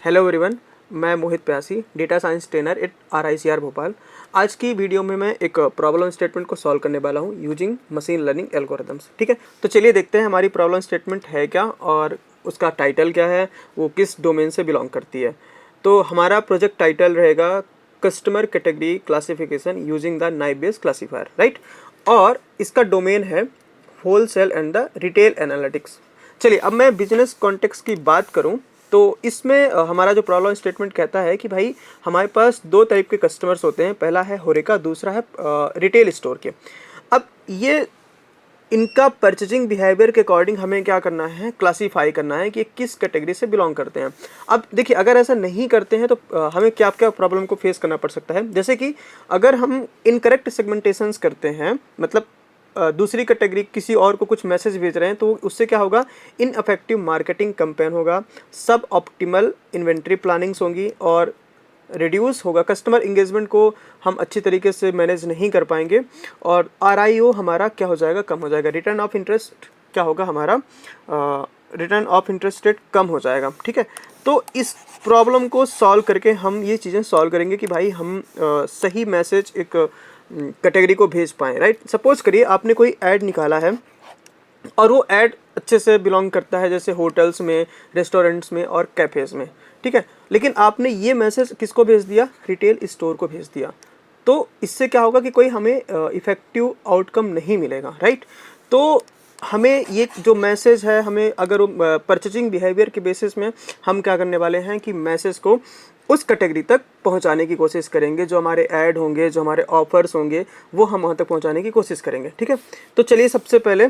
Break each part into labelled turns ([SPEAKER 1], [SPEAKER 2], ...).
[SPEAKER 1] Hello everyone, मैं Mohit Pyasi, data science trainer at RICR Bhopal. आज की वीडियो में मैं एक प्रॉब्लम स्टेटमेंट को सॉल्व करने वाला हूँ यूजिंग मशीन लर्निंग एल्गोरिथम्स। ठीक है, तो चलिए देखते हैं हमारी प्रॉब्लम स्टेटमेंट है क्या और उसका टाइटल क्या है, वो किस डोमेन से बिलोंग करती है। तो हमारा प्रोजेक्ट टाइटल रहेगा customer category classification using the naive based classifier, right. और इसका डोमेन है wholesale and the retail analytics. चलिए अब मैं बिजनेस कॉन्टेक्स्ट की बात करूं तो इसमें हमारा जो प्रॉब्लम स्टेटमेंट कहता है कि भाई हमारे पास दो टाइप के कस्टमर्स होते हैं, पहला है होरेका, दूसरा है रिटेल स्टोर के। अब ये इनका परचेजिंग बिहेवियर के अकॉर्डिंग हमें क्या करना है, क्लासीफाई करना है कि किस कैटेगरी से बिलोंग करते हैं। अब देखिए अगर ऐसा नहीं करते हैं तो हमें क्या क्या प्रॉब्लम को फेस करना पड़ सकता है। जैसे कि अगर हम इनकरेक्ट सेगमेंटेशंस करते हैं, मतलब दूसरी कैटेगरी किसी और को कुछ मैसेज भेज रहे हैं, तो उससे क्या होगा, इनअफेक्टिव मार्केटिंग कैंपेन होगा, सब ऑप्टिमल इन्वेंट्री प्लानिंग्स होंगी और रिड्यूस होगा कस्टमर इंगेजमेंट को हम अच्छी तरीके से मैनेज नहीं कर पाएंगे और RIO हमारा क्या हो जाएगा, कम हो जाएगा। रिटर्न ऑफ इंटरेस्ट क्या होगा हमारा, रिटर्न ऑफ इंटरेस्ट रेट कम हो जाएगा। ठीक है, तो इस प्रॉब्लम को सॉल्व करके हम ये चीज़ें सॉल्व करेंगे कि भाई हम सही मैसेज एक कैटेगरी को भेज पाएँ, राइट। सपोज करिए आपने कोई ऐड निकाला है और वो ऐड अच्छे से बिलोंग करता है जैसे होटल्स में, रेस्टोरेंट्स में और कैफ़ेज़ में, ठीक है। लेकिन आपने ये मैसेज किसको भेज दिया, रिटेल स्टोर को भेज दिया, तो इससे क्या होगा कि कोई हमें इफ़ेक्टिव आउटकम नहीं मिलेगा, राइट। तो हमें ये जो मैसेज है, हमें अगर परचेजिंग बिहेवियर के बेसिस में हम क्या करने वाले हैं कि मैसेज को उस कैटेगरी तक पहुंचाने की कोशिश करेंगे, जो हमारे ऐड होंगे, जो हमारे ऑफर्स होंगे, वो हम वहां तक पहुंचाने की कोशिश करेंगे। ठीक है, तो चलिए सबसे पहले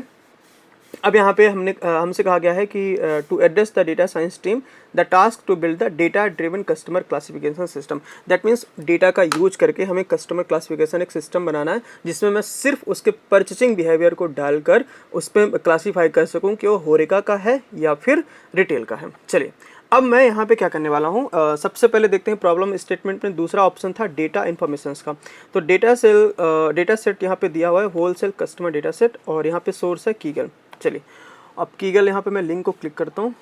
[SPEAKER 1] अब यहाँ पे हमसे कहा गया है कि to address the data science team the task to build the data driven customer classification system. That means data का यूज करके हमें कस्टमर क्लासिफिकेशन एक सिस्टम बनाना है जिसमें मैं सिर्फ उसके परचेसिंग बिहेवियर को डालकर उस पर क्लासीफाई कर सकूँ कि वो होरेका का है या फिर रिटेल का है। चलिए अब मैं यहाँ पे क्या करने वाला हूँ, सबसे पहले देखते हैं प्रॉब्लम स्टेटमेंट में दूसरा ऑप्शन था डेटा इन्फॉर्मेशंस का। तो डेटा सेट यहाँ पे दिया हुआ है होलसेल कस्टमर डेटा सेट और यहाँ पे सोर्स है कीगल। चलिए अब कीगल यहाँ पे मैं लिंक को क्लिक करता हूँ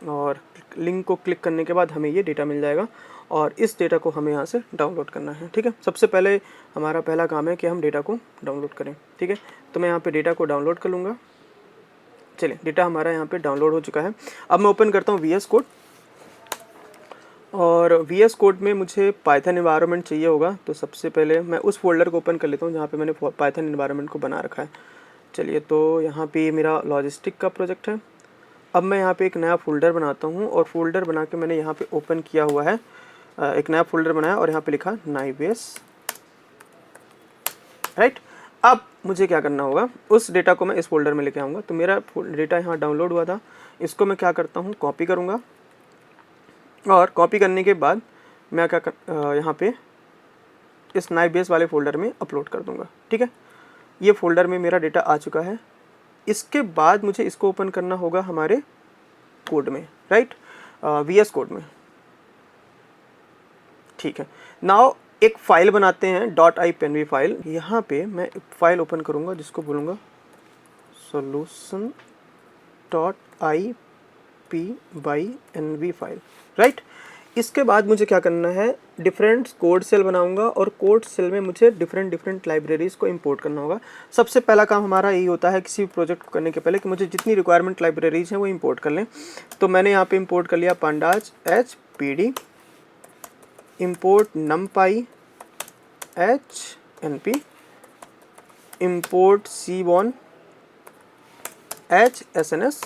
[SPEAKER 1] और लिंक को क्लिक करने के बाद हमें ये डेटा मिल जाएगा और इस डेटा को हमें यहाँ से डाउनलोड करना है। ठीक है, सबसे पहले हमारा पहला काम है कि हम डेटा को डाउनलोड करें। ठीक है, तो मैं यहाँ पे डेटा को डाउनलोड कर लूँगा। चलिए डेटा हमारा यहाँ पे डाउनलोड हो चुका है। अब मैं ओपन करता हूँ VS कोड और VS कोड में मुझे पाइथन एनवायरनमेंट चाहिए होगा, तो सबसे पहले मैं उस फोल्डर को ओपन कर लेता हूँ जहाँ पे मैंने पाइथन एनवायरनमेंट को बना रखा है। चलिए तो यहाँ पे मेरा लॉजिस्टिक का प्रोजेक्ट है। अब मैं यहाँ पे एक नया फोल्डर बनाता हूँ और फोल्डर बना के मैंने यहाँ पे ओपन किया हुआ है, एक नया फोल्डर बनाया और यहाँ पे लिखा नाइव बेस्ड, राइट। अब मुझे क्या करना होगा, उस डेटा को मैं इस फोल्डर में लेके आऊँगा। तो मेरा डेटा यहाँ डाउनलोड हुआ था, इसको मैं क्या करता हूँ, कॉपी करूँगा और कॉपी करने के बाद मैं यहाँ पे इस नाइव बेस्ड वाले फोल्डर में अपलोड कर दूँगा। ठीक है, ये फोल्डर में मेरा डेटा आ चुका है। इसके बाद मुझे इसको ओपन करना होगा हमारे कोड में, राइट, VS कोड में। ठीक है, नाउ एक फाइल बनाते हैं .ipnv फाइल। यहाँ पे मैं एक फाइल ओपन करूँगा जिसको बोलूँगा solution.ipynv फाइल, राइट। इसके बाद मुझे क्या करना है, डिफरेंट कोड सेल बनाऊंगा और कोड सेल में मुझे डिफरेंट लाइब्रेरीज को इंपोर्ट करना होगा। सबसे पहला काम हमारा यही होता है किसी भी प्रोजेक्ट को करने के पहले कि मुझे जितनी रिक्वायरमेंट लाइब्रेरीज हैं वो इंपोर्ट कर लें। तो मैंने यहाँ पे इंपोर्ट कर लिया pandas hpd, import numpy hnp, import cbon hsns,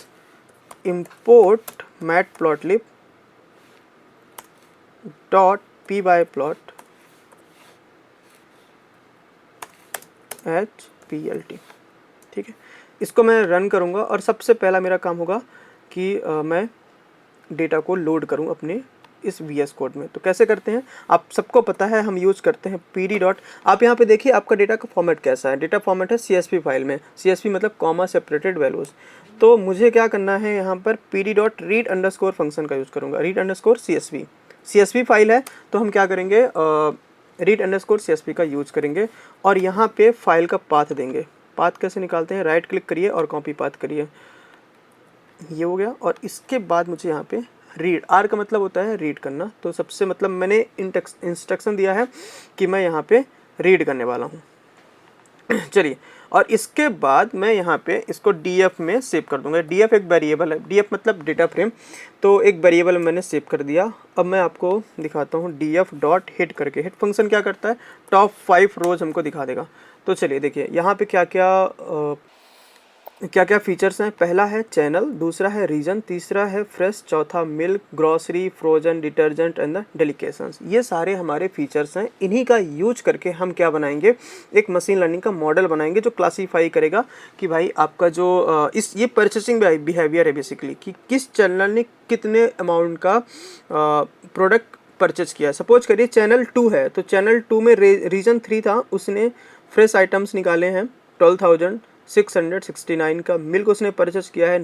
[SPEAKER 1] import matplotlib .pyplot HPLT। ठीक है, इसको मैं रन करूँगा और सबसे पहला मेरा काम होगा कि मैं डेटा को लोड करूँ अपने इस VS कोड में। तो कैसे करते हैं, आप सबको पता है, हम यूज़ करते हैं PD डॉट। आप यहाँ पे देखिए आपका डेटा का फॉर्मेट कैसा है, डेटा फॉर्मेट है CSV फाइल में, CSV मतलब कॉमा सेपरेटेड वैल्यूज़। तो मुझे क्या करना है, यहाँ पर PD dot read underscore function का यूज़ करूँगा, रीड अंडरस्कोर CSV फाइल है तो हम क्या करेंगे, रीड अंडरस्कोर CSV का यूज करेंगे और यहाँ पे फाइल का पाथ देंगे। पाथ कैसे निकालते हैं, राइट क्लिक करिए और कॉपी पाथ करिए, ये हो गया। और इसके बाद मुझे यहाँ पे रीड, आर का मतलब होता है रीड करना, तो सबसे मतलब मैंने इंस्ट्रक्शन दिया है कि मैं यहाँ पे रीड करने वाला हूँ। चलिए, और इसके बाद मैं यहाँ पे इसको df में सेव कर दूंगा। df एक वेरिएबल है, df मतलब डेटा फ्रेम, तो एक वेरिएबल मैंने सेव कर दिया। अब मैं आपको दिखाता हूँ df डॉट हिट करके। हिट फंक्शन क्या करता है, टॉप 5 रोज हमको दिखा देगा। तो चलिए देखिए यहाँ पे क्या क्या फीचर्स हैं। पहला है चैनल, दूसरा है रीजन, तीसरा है फ्रेश, चौथा milk, grocery, frozen, detergent and the delicatessen. ये सारे हमारे फीचर्स हैं। इन्हीं का यूज करके हम क्या बनाएंगे, एक मशीन लर्निंग का मॉडल बनाएंगे जो क्लासीफाई करेगा कि भाई आपका जो ये परचेसिंग बिहेवियर है बेसिकली, कि किस चैनल ने कितने अमाउंट का प्रोडक्ट परचेज किया है। सपोज करिए चैनल 2 है, तो चैनल 2 में रीजन 3 था, उसने फ्रेश आइटम्स निकाले हैं 12,669 का, मिल्क उसने परचेस किया है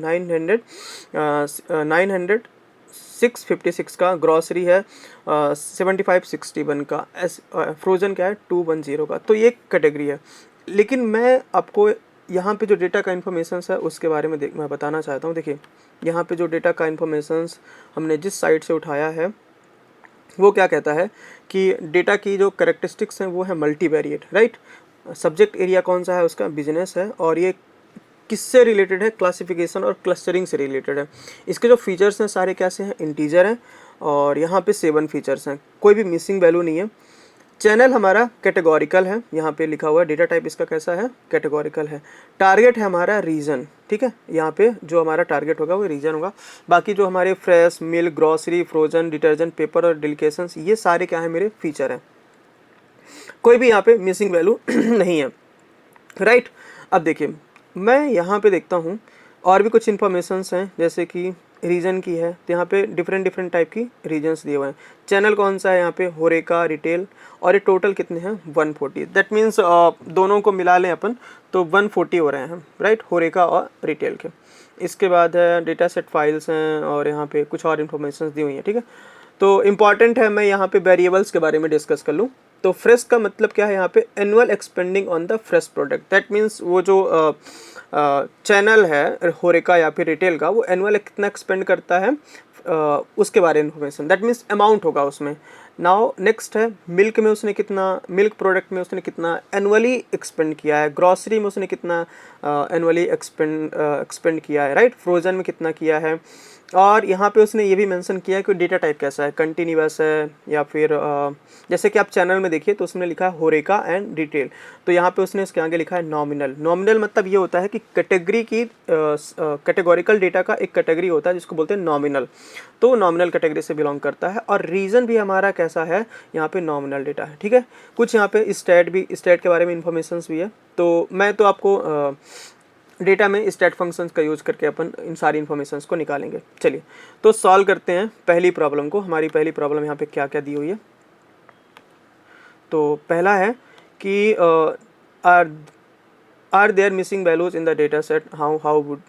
[SPEAKER 1] 656 का, ग्रॉसरी है 7561 का, फ्रोजन क्या है 210 का। तो ये कैटेगरी है। लेकिन मैं आपको यहाँ पे जो डेटा का इन्फॉर्मेशन है उसके बारे में मैं बताना चाहता हूँ। देखिए यहाँ पे जो डेटा का इन्फॉर्मेशन हमने जिस साइट से उठाया है वो क्या कहता है कि डेटा की जो करेक्टरिस्टिक्स हैं वो है मल्टीवेरिएट, राइट। सब्जेक्ट एरिया कौन सा है उसका, बिजनेस है, और ये किससे रिलेटेड है, क्लासिफिकेशन और क्लस्टरिंग से रिलेटेड है। इसके जो फीचर्स हैं सारे कैसे हैं, इंटीजर हैं, और यहाँ पे 7 फीचर्स हैं, कोई भी मिसिंग वैल्यू नहीं है। चैनल हमारा कैटेगोरिकल है, यहाँ पे लिखा हुआ है, डेटा टाइप इसका कैसा है, कैटेगोरिकल है। टारगेट है हमारा रीजन, ठीक है, यहाँ पे जो हमारा टारगेट होगा वो रीजन होगा। बाकी जो हमारे fresh, milk, grocery, frozen, detergent, paper और डेलिकेशंस, ये सारे क्या है, मेरे फीचर हैं। कोई भी यहाँ पे मिसिंग वैल्यू नहीं है, राइट। अब देखिए मैं यहाँ पे देखता हूँ और भी कुछ इन्फॉर्मेशंस हैं, जैसे कि रीजन की है, तो यहाँ पे डिफरेंट टाइप की रीजन्स दिए हुए हैं। चैनल कौन सा है यहाँ पे, होरेका, रिटेल, और ये टोटल कितने हैं 140। दैट मीन्स दोनों को मिला लें अपन तो 140 हो रहे हैं, राइट, होरेका और रिटेल के। इसके बाद है डेटा सेट फाइल्स हैं, और यहाँ पे कुछ और इन्फॉर्मेशन दी हुई हैं, ठीक है। तो इम्पॉर्टेंट है मैं यहाँ पे वेरिएबल्स के बारे में डिस्कस कर लूँ। तो फ्रेश का मतलब क्या है यहाँ पे, annual expanding on the fresh product. That means वो जो चैनल है होरेका या फिर रिटेल का, वो एनुअल कितना एक्सपेंड करता है उसके बारे में इन्फॉर्मेशन, दैट मीन्स अमाउंट होगा उसमें। नाउ नेक्स्ट है मिल्क में उसने कितना, मिल्क प्रोडक्ट में उसने कितना एनुअली एक्सपेंड किया है, ग्रॉसरी में उसने कितना एनुअली एक्सपेंड किया है, राइट, फ्रोजन में कितना किया है। और यहाँ पे उसने ये भी मेंशन किया है कि डेटा टाइप कैसा है, कंटिन्यूअस है या फिर जैसे कि आप चैनल में देखिए तो उसमें लिखा है होरेका एंड डिटेल, तो यहाँ पे उसने इसके आगे लिखा है नॉमिनल। नॉमिनल मतलब ये होता है कि कैटेगरी की कैटेगोरिकल डेटा का एक कैटेगरी होता है जिसको बोलते हैं नॉमिनल, तो नॉमिनल कैटेगरी से बिलोंग करता है। और रीजन भी हमारा कैसा है, यहाँ पे नॉमिनल डेटा है, ठीक है। कुछ यहाँ पे स्टैट के बारे में इंफॉर्मेशन भी है, तो मैं तो आपको डेटा में स्टैट फंक्शंस का यूज़ करके अपन इन सारी इन्फॉर्मेशंस को निकालेंगे। चलिए तो सॉल्व करते हैं पहली प्रॉब्लम को। हमारी पहली प्रॉब्लम यहाँ पे क्या क्या दी हुई है। तो पहला है कि are there missing values in the data set, how would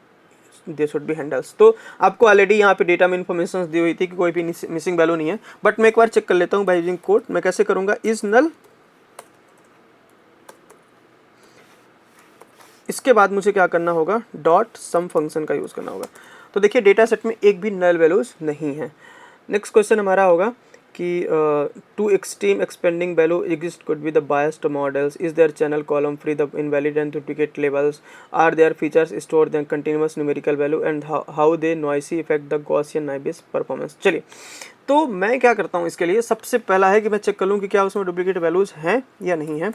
[SPEAKER 1] they should be handles. तो आपको ऑलरेडी यहाँ पे डेटा में इन्फॉर्मेशन दी हुई थी कि कोई भी मिसिंग वैल्यू नहीं है, बट मैं एक बार चेक कर लेता हूँ बाय यूजिंग कोड। मैं कैसे करूँगा, इज नल, इसके बाद मुझे क्या करना होगा, डॉट सम फंक्शन का यूज़ करना होगा। तो देखिए डेटा सेट में एक भी नल वैल्यूज नहीं है। नेक्स्ट क्वेश्चन हमारा होगा कि two extreme expending value exist could be the biased models, is there channel column free the invalid and duplicate levels, are there features store the continuous numerical value and how they noisy effect the Gaussian naive Bayes performance. चलिए तो मैं क्या करता हूँ, इसके लिए सबसे पहला है कि मैं चेक कर लूँ कि क्या उसमें डुप्लीकेट वैल्यूज हैं या नहीं है।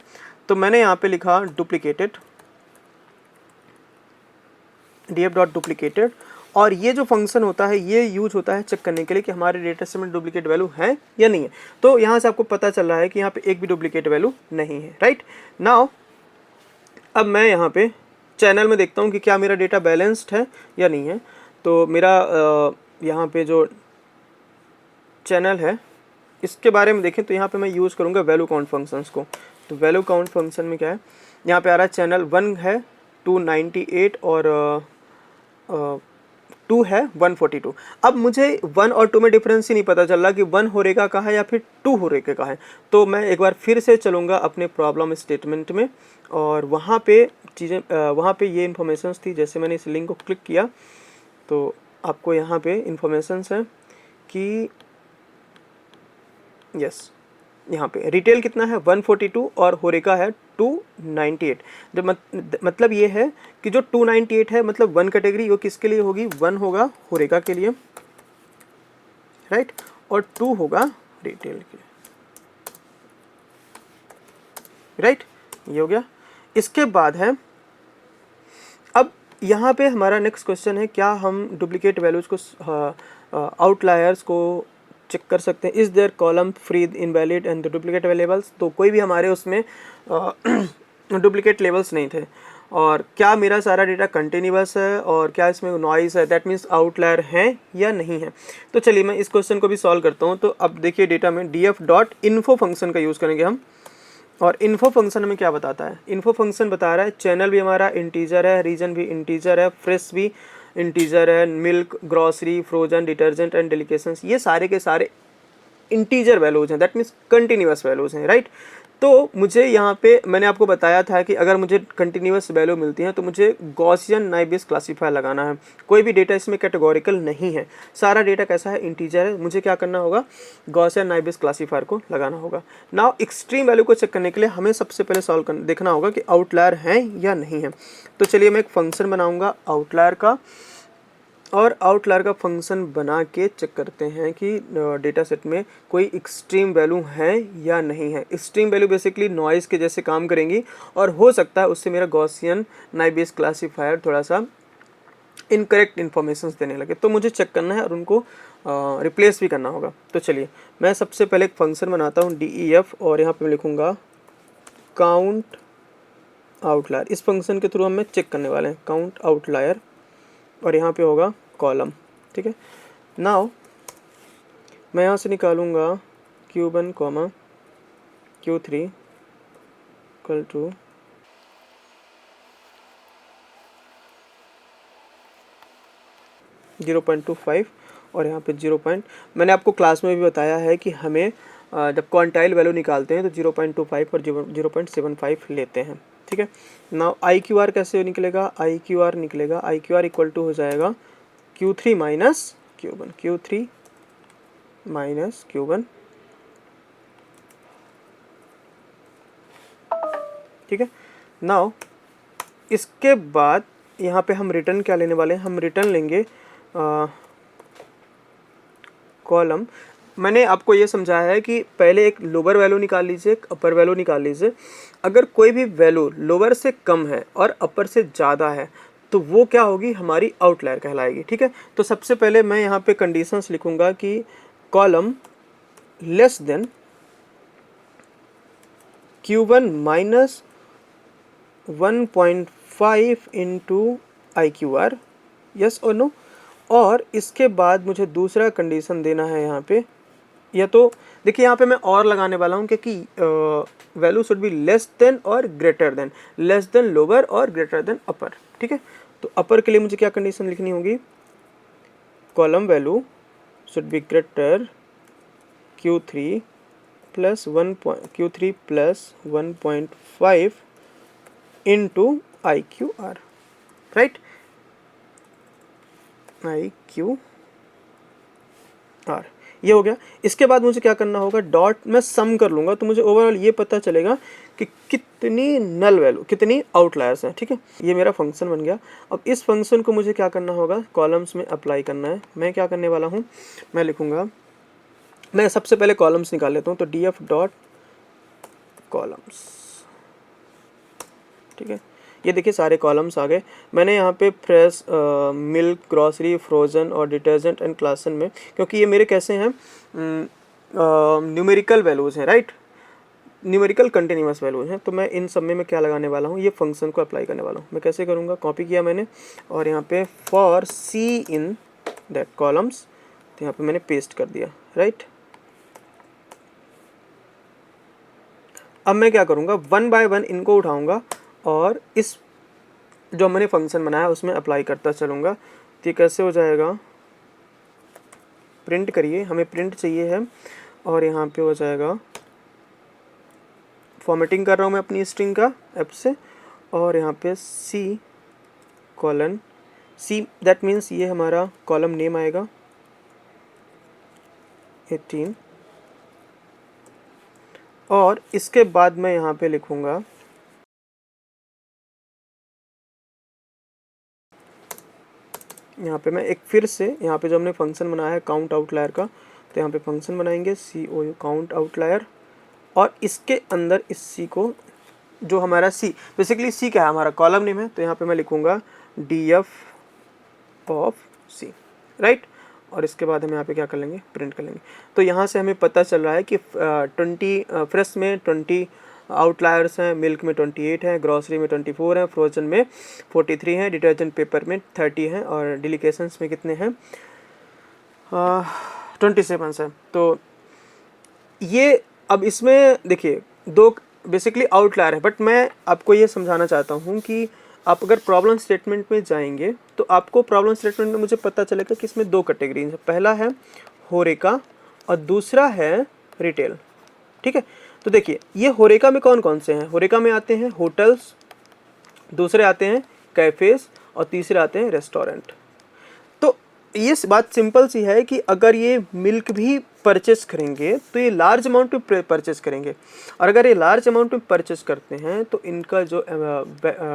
[SPEAKER 1] तो मैंने यहाँ पे लिखा डुप्लीकेटेड, df.duplicated, और ये जो फंक्शन होता है ये यूज होता है चेक करने के लिए कि हमारे डेटा सेट में डुप्लीकेट वैल्यू है या नहीं है। तो यहाँ से आपको पता चल रहा है कि यहाँ पे एक भी डुप्लीकेट वैल्यू नहीं है, राइट। नाउ अब मैं यहाँ पे चैनल में देखता हूँ कि क्या मेरा डेटा बैलेंस्ड है या नहीं है। तो मेरा यहाँ पे जो चैनल है इसके बारे में देखें तो यहाँ पे मैं यूज़ करूँगा वैल्यू काउंट फंक्शंस को। तो वैल्यू काउंट फंक्शन में क्या है, यहाँ पे आ रहा है चैनल 1 है 298 और 2 है 142। अब मुझे 1 और 2 में डिफरेंस ही नहीं पता चल रहा कि 1 होरेका का है या फिर 2 होरेका का है। तो मैं एक बार फिर से चलूँगा अपने प्रॉब्लम स्टेटमेंट में, और वहाँ पे वहाँ पे ये इन्फॉर्मेशंस थी। जैसे मैंने इस लिंक को क्लिक किया तो आपको यहाँ पे इन्फॉर्मेशंस हैं कि यस यहाँ पे रिटेल कितना है 142 और होरेका है 298। जब मतलब ये है कि जो 298 है मतलब 1 कैटेगरी वो किसके लिए होगी, 1 होगा होरेका के लिए, राइट, और 2 होगा रिटेल के लिए, राइट। ये हो गया। इसके बाद है अब यहाँ पे हमारा नेक्स्ट क्वेश्चन है, क्या हम डुप्लीकेट वैल्यूज को आउटलायर्स को चेक कर सकते हैं। Is there column free invalid and the duplicate variables. तो कोई भी हमारे उसमें डुप्लीकेट लेवल्स नहीं थे, और क्या मेरा सारा डेटा कंटिन्यूअस है और क्या इसमें नॉइस है, दैट मीन्स आउटलायर है या नहीं है। तो चलिए मैं इस क्वेश्चन को भी सॉल्व करता हूँ। तो अब देखिए डेटा में df.info फंक्शन का यूज़ करेंगे हम, और इन्फो फंक्शन हमें क्या बताता है, इन्फो फंक्शन बता रहा है चैनल भी हमारा इंटीजर है, रीजन भी इंटीजर है, फ्रेश भी इंटीजर है, milk, grocery, frozen, detergent and delicatessen, ये सारे के सारे इंटीजर वैल्यूज हैं, दैट मीन्स कंटिन्यूअस वैल्यूज हैं, राइट। तो मुझे यहाँ पे मैंने आपको बताया था कि अगर मुझे कंटिन्यूअस वैल्यू मिलती है तो मुझे गॉसियन नाइबिस क्लासीफायर लगाना है। कोई भी डेटा इसमें कैटेगोरिकल नहीं है, सारा डेटा कैसा है, इंटीजर है। मुझे क्या करना होगा, गॉसियन नाइबिस क्लासीफायर को लगाना होगा। नाउ एक्सट्रीम वैल्यू को चेक करने के लिए हमें सबसे पहले सॉल्व कर देखना होगा कि आउटलायर हैं या नहीं है। तो चलिए मैं एक फंक्शन बनाऊँगा आउटलायर का, और आउटलायर का फंक्शन बना के चेक करते हैं कि डेटा सेट में कोई एक्सट्रीम वैल्यू है या नहीं है। एक्सट्रीम वैल्यू बेसिकली नॉइज़ के जैसे काम करेंगी, और हो सकता है उससे मेरा गॉसियन नाइबिस क्लासीफायर थोड़ा सा इनकरेक्ट इन्फॉर्मेशन देने लगे। तो मुझे चेक करना है और उनको रिप्लेस भी करना होगा। तो चलिए मैं सबसे पहले एक फंक्शन बनाता हूँ DEF, और यहाँ पर मैं लिखूँगा काउंट आउटलायर। इस फंक्शन के थ्रू हम चेक करने वाले हैं काउंट आउटलायर, और यहाँ पे होगा कॉलम, ठीक है। नाउ मैं यहाँ से निकालूंगा Q1 comma Q3 equal to 0.25, और यहाँ पे 0. मैंने आपको क्लास में भी बताया है कि हमें जब क्वांटाइल वैल्यू निकालते हैं तो 0.25 और 0.75 लेते हैं, ठीक है। नाउ IQR कैसे निकलेगा, IQR निकलेगा, IQR इक्वल टू हो जाएगा Q3 minus Q1, Q3 minus Q1, ठीक है। नाउ इसके बाद यहाँ पे हम रिटर्न क्या लेने वाले हैं, हम रिटर्न लेंगे कॉलम। मैंने आपको ये समझाया है कि पहले एक लोअर वैल्यू निकाल लीजिए, एक अपर वैल्यू निकाल लीजिए। अगर कोई भी वैल्यू लोअर से कम है और अपर से ज़्यादा है तो वो क्या होगी, हमारी आउटलायर कहलाएगी, ठीक है। तो सबसे पहले मैं यहाँ पे कंडीशंस लिखूँगा कि column less than Q1 minus 1.5 into IQR, yes और नो। और इसके बाद मुझे दूसरा कंडीशन देना है यहाँ पे, या तो देखिए यहाँ पे मैं और लगाने वाला हूँ क्योंकि value should be less than और greater than, less than lower और ग्रेटर देन अपर, ठीक है। तो अपर के लिए मुझे क्या कंडीशन लिखनी होगी, column value should be greater Q3 plus 1.5 into IQR, right, IQR, ये हो गया। इसके बाद मुझे क्या करना होगा, डॉट में सम कर लूँगा तो मुझे ओवरऑल ये पता चलेगा कि कितनी नल वैल्यू, कितनी आउटलायर्स हैं, ठीक है। ये मेरा फंक्शन बन गया। अब इस फंक्शन को मुझे क्या करना होगा, कॉलम्स में अप्लाई करना है। मैं क्या करने वाला हूँ, मैं लिखूँगा, मैं सबसे पहले कॉलम्स निकाल लेता हूँ। तो DF डॉट कॉलम्स, ठीक है। ये देखिए सारे कॉलम्स आ गए। मैंने यहाँ पे फ्रेश, मिल्क, ग्रॉसरी, फ्रोज़न और डिटर्जेंट एंड क्लासन में, क्योंकि ये मेरे कैसे हैं, न्यूमेरिकल वैल्यूज़ हैं, राइट, न्यूमेरिकल कंटिन्यूअस वैल्यूज़ हैं। तो मैं इन सब में मैं क्या लगाने वाला हूँ, ये फंक्शन को अप्लाई करने वाला हूँ। मैं कैसे करूँगा, कॉपी किया मैंने और यहाँ पे for C in that columns, तो यहाँ पे मैंने पेस्ट कर दिया, राइट। अब मैं क्या करूँगा, 1 बाय 1 इनको उठाऊँगा और इस जो मैंने फंक्शन बनाया उसमें अप्लाई करता चलूँगा। तो ये कैसे हो जाएगा, प्रिंट करिए, हमें प्रिंट चाहिए है, और यहाँ पे हो जाएगा, फॉर्मेटिंग कर रहा हूँ मैं अपनी स्ट्रिंग का ऐप से, और यहाँ पे C colon C, that means ये हमारा कॉलम नेम आएगा, 18 और इसके बाद मैं यहाँ पे लिखूँगा यहाँ पे मैं एक फिर से यहाँ पे जो हमने फंक्शन बनाया है काउंट आउटलायर का, तो यहाँ पे फंक्शन बनाएंगे COU काउंट आउटलायर और इसके अंदर इस C को जो हमारा C बेसिकली C क्या है हमारा कॉलम नेम है, तो यहाँ पे मैं लिखूँगा DF ऑफ C, राइट। और इसके बाद हम यहाँ पे क्या कर लेंगे, प्रिंट कर लेंगे। तो यहाँ से हमें पता चल रहा है कि 20 फ्रेश में 20 आउटलायर्स हैं, मिल्क में 28 हैं, ग्रॉसरी में 24 हैं, फ्रोजन में 43 हैं, डिटर्जेंट पेपर में 30 हैं और डिलीकेशंस में कितने हैं 27 हैं। तो ये अब इसमें देखिए दो बेसिकली आउटलायर है, बट मैं आपको ये समझाना चाहता हूँ कि आप अगर प्रॉब्लम स्टेटमेंट में जाएंगे तो आपको प्रॉब्लम स्टेटमेंट में मुझे पता चलेगा कि इसमें दो कैटेगरीज है, पहला है होरेका और दूसरा है रिटेल, ठीक है। तो देखिए ये होरेका में कौन कौन से हैं, होरेका में आते हैं होटल्स, दूसरे आते हैं कैफ़ेज़ और तीसरे आते हैं रेस्टोरेंट। तो ये बात सिंपल सी है कि अगर ये मिल्क भी परचेस करेंगे तो ये लार्ज अमाउंट में परचेस करेंगे, और अगर ये लार्ज अमाउंट में परचेस करते हैं तो इनका जो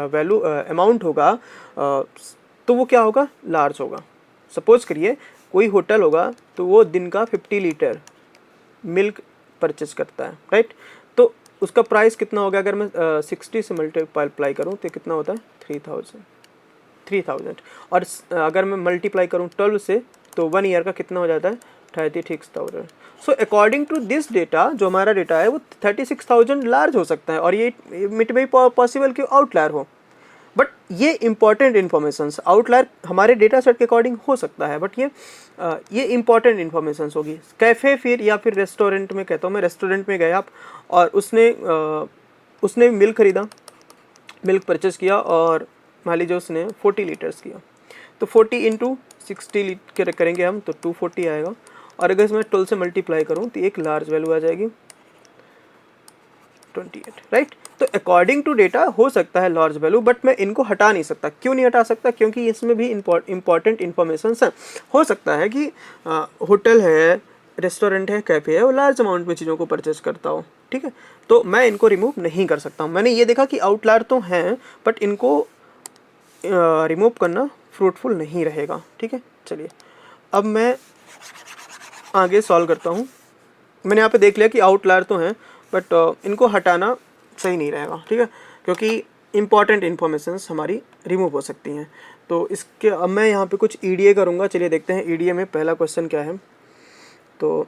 [SPEAKER 1] वैल्यू अमाउंट होगा तो वो क्या होगा, लार्ज होगा। सपोज करिए कोई होटल होगा तो वो दिन का 50 लीटर मिल्क परचेस करता है, राइट। तो उसका प्राइस कितना होगा, अगर मैं 60 से मल्टीप्लाई करूँ तो कितना होता है 3000, और अगर मैं मल्टीप्लाई करूँ 12 से तो 1 ईयर का कितना हो जाता है 36,000। So according to this data, जो हमारा डेटा है वो 36,000 लार्ज हो सकता है और ये मिट में पॉसिबल कि आउटलायर हो, बट ये इंपॉर्टेंट इन्फॉर्मेशन आउटलायर हमारे डेटा सेट के अकॉर्डिंग हो सकता है, बट ये इंपॉर्टेंट इन्फॉर्मेशन होगी। कैफ़े फिर या फिर रेस्टोरेंट में, कहता हूँ मैं रेस्टोरेंट में गए आप और उसने मिल्क खरीदा, मिल्क परचेस किया और मान लीजिए उसने 40 लीटर्स किया, तो 40 इंटू 60 करेंगे हम तो 240 आएगा, और अगर इसमें 12 से मल्टीप्लाई करूँ तो एक लार्ज वैल्यू आ जाएगी 28, राइट। तो अकॉर्डिंग टू डेटा हो सकता है लार्ज वैल्यू, बट मैं इनको हटा नहीं सकता। क्यों नहीं हटा सकता, क्योंकि इसमें भी इंपॉर्टेंट इन्फॉर्मेशन हैं। हो सकता है कि होटल है, रेस्टोरेंट है, कैफ़े है, वो लार्ज अमाउंट में चीज़ों को परचेस करता हो, ठीक है। तो मैं इनको रिमूव नहीं कर सकता हूँ। मैंने ये देखा कि आउटलायर तो हैं बट इनको रिमूव करना फ्रूटफुल नहीं रहेगा, ठीक है। चलिए अब मैं आगे सॉल्व करता हूँ। मैंने यहाँ पे देख लिया कि आउटलायर तो हैं बट इनको हटाना सही नहीं रहेगा, ठीक है, क्योंकि इंपॉर्टेंट इन्फॉर्मेशंस हमारी रिमूव हो सकती हैं। तो इसके अब मैं यहाँ पे कुछ ईडीए करूँगा। चलिए देखते हैं ईडीए में पहला क्वेश्चन क्या है। तो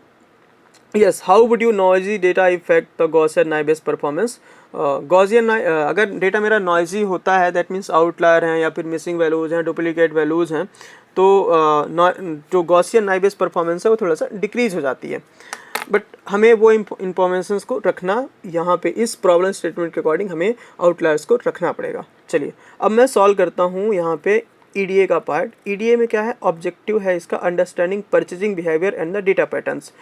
[SPEAKER 1] yes, how would you noisy data effect the Gaussian naive Bayes performance. Gaussian अगर डेटा मेरा नॉइजी होता है दैट मीन्स आउटलायर हैं या फिर मिसिंग वैल्यूज़ हैं, डुप्लीकेट वैल्यूज़ हैं, तो जो गॉसियन नाइबेस परफॉर्मेंस है वो थोड़ा सा डिक्रीज़ हो जाती है। बट हमें वो इंफॉर्मेशंस को रखना यहाँ पे इस प्रॉब्लम स्टेटमेंट के अकॉर्डिंग हमें आउटलायर्स को रखना पड़ेगा। चलिए अब मैं सॉल्व करता हूँ यहाँ पे ईडीए का पार्ट। ईडीए में क्या है, ऑब्जेक्टिव है इसका understanding purchasing behaviour and the data patterns.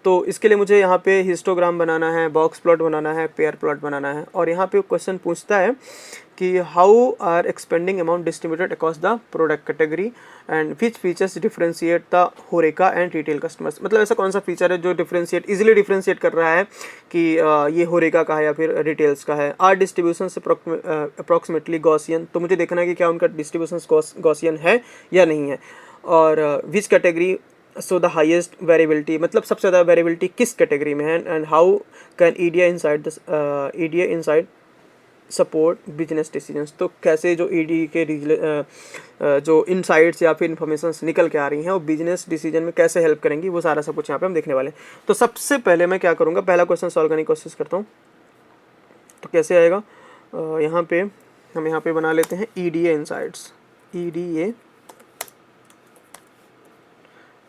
[SPEAKER 1] तो इसके लिए मुझे यहाँ पे हिस्टोग्राम बनाना है, बॉक्स प्लॉट बनाना है, पेयर प्लॉट बनाना है, और यहाँ पे क्वेश्चन पूछता है कि how are expending amount distributed across the product category and which features differentiate the horeca and retail customers. मतलब ऐसा कौन सा फीचर है जो इजीली डिफरेंशिएट कर रहा है कि ये होरेका का है या फिर रिटेल्स का है। आर डिस्ट्रीब्यूशन अप्रॉक्सीमेटली गॉसियन, तो मुझे देखना है कि क्या उनका डिस्ट्रीब्यूशन गॉसियन है या नहीं है। और which category so the highest variability, मतलब सबसे ज़्यादा वेरिएबिलिटी किस कैटेगरी में है, and how can EDA inside support business decisions. तो कैसे जो ईडी के जो इनसाइट्स या फिर इंफॉर्मेशंस निकल के आ रही हैं वो बिजनेस डिसीजन में कैसे हेल्प करेंगी, वो सारा सब कुछ यहाँ पे हम देखने वाले हैं। तो सबसे पहले मैं क्या करूँगा, पहला क्वेश्चन सॉल्व करने की कोशिश करता हूँ। तो कैसे आएगा, यहाँ पे हम यहाँ पे बना लेते हैं EDA insights, EDA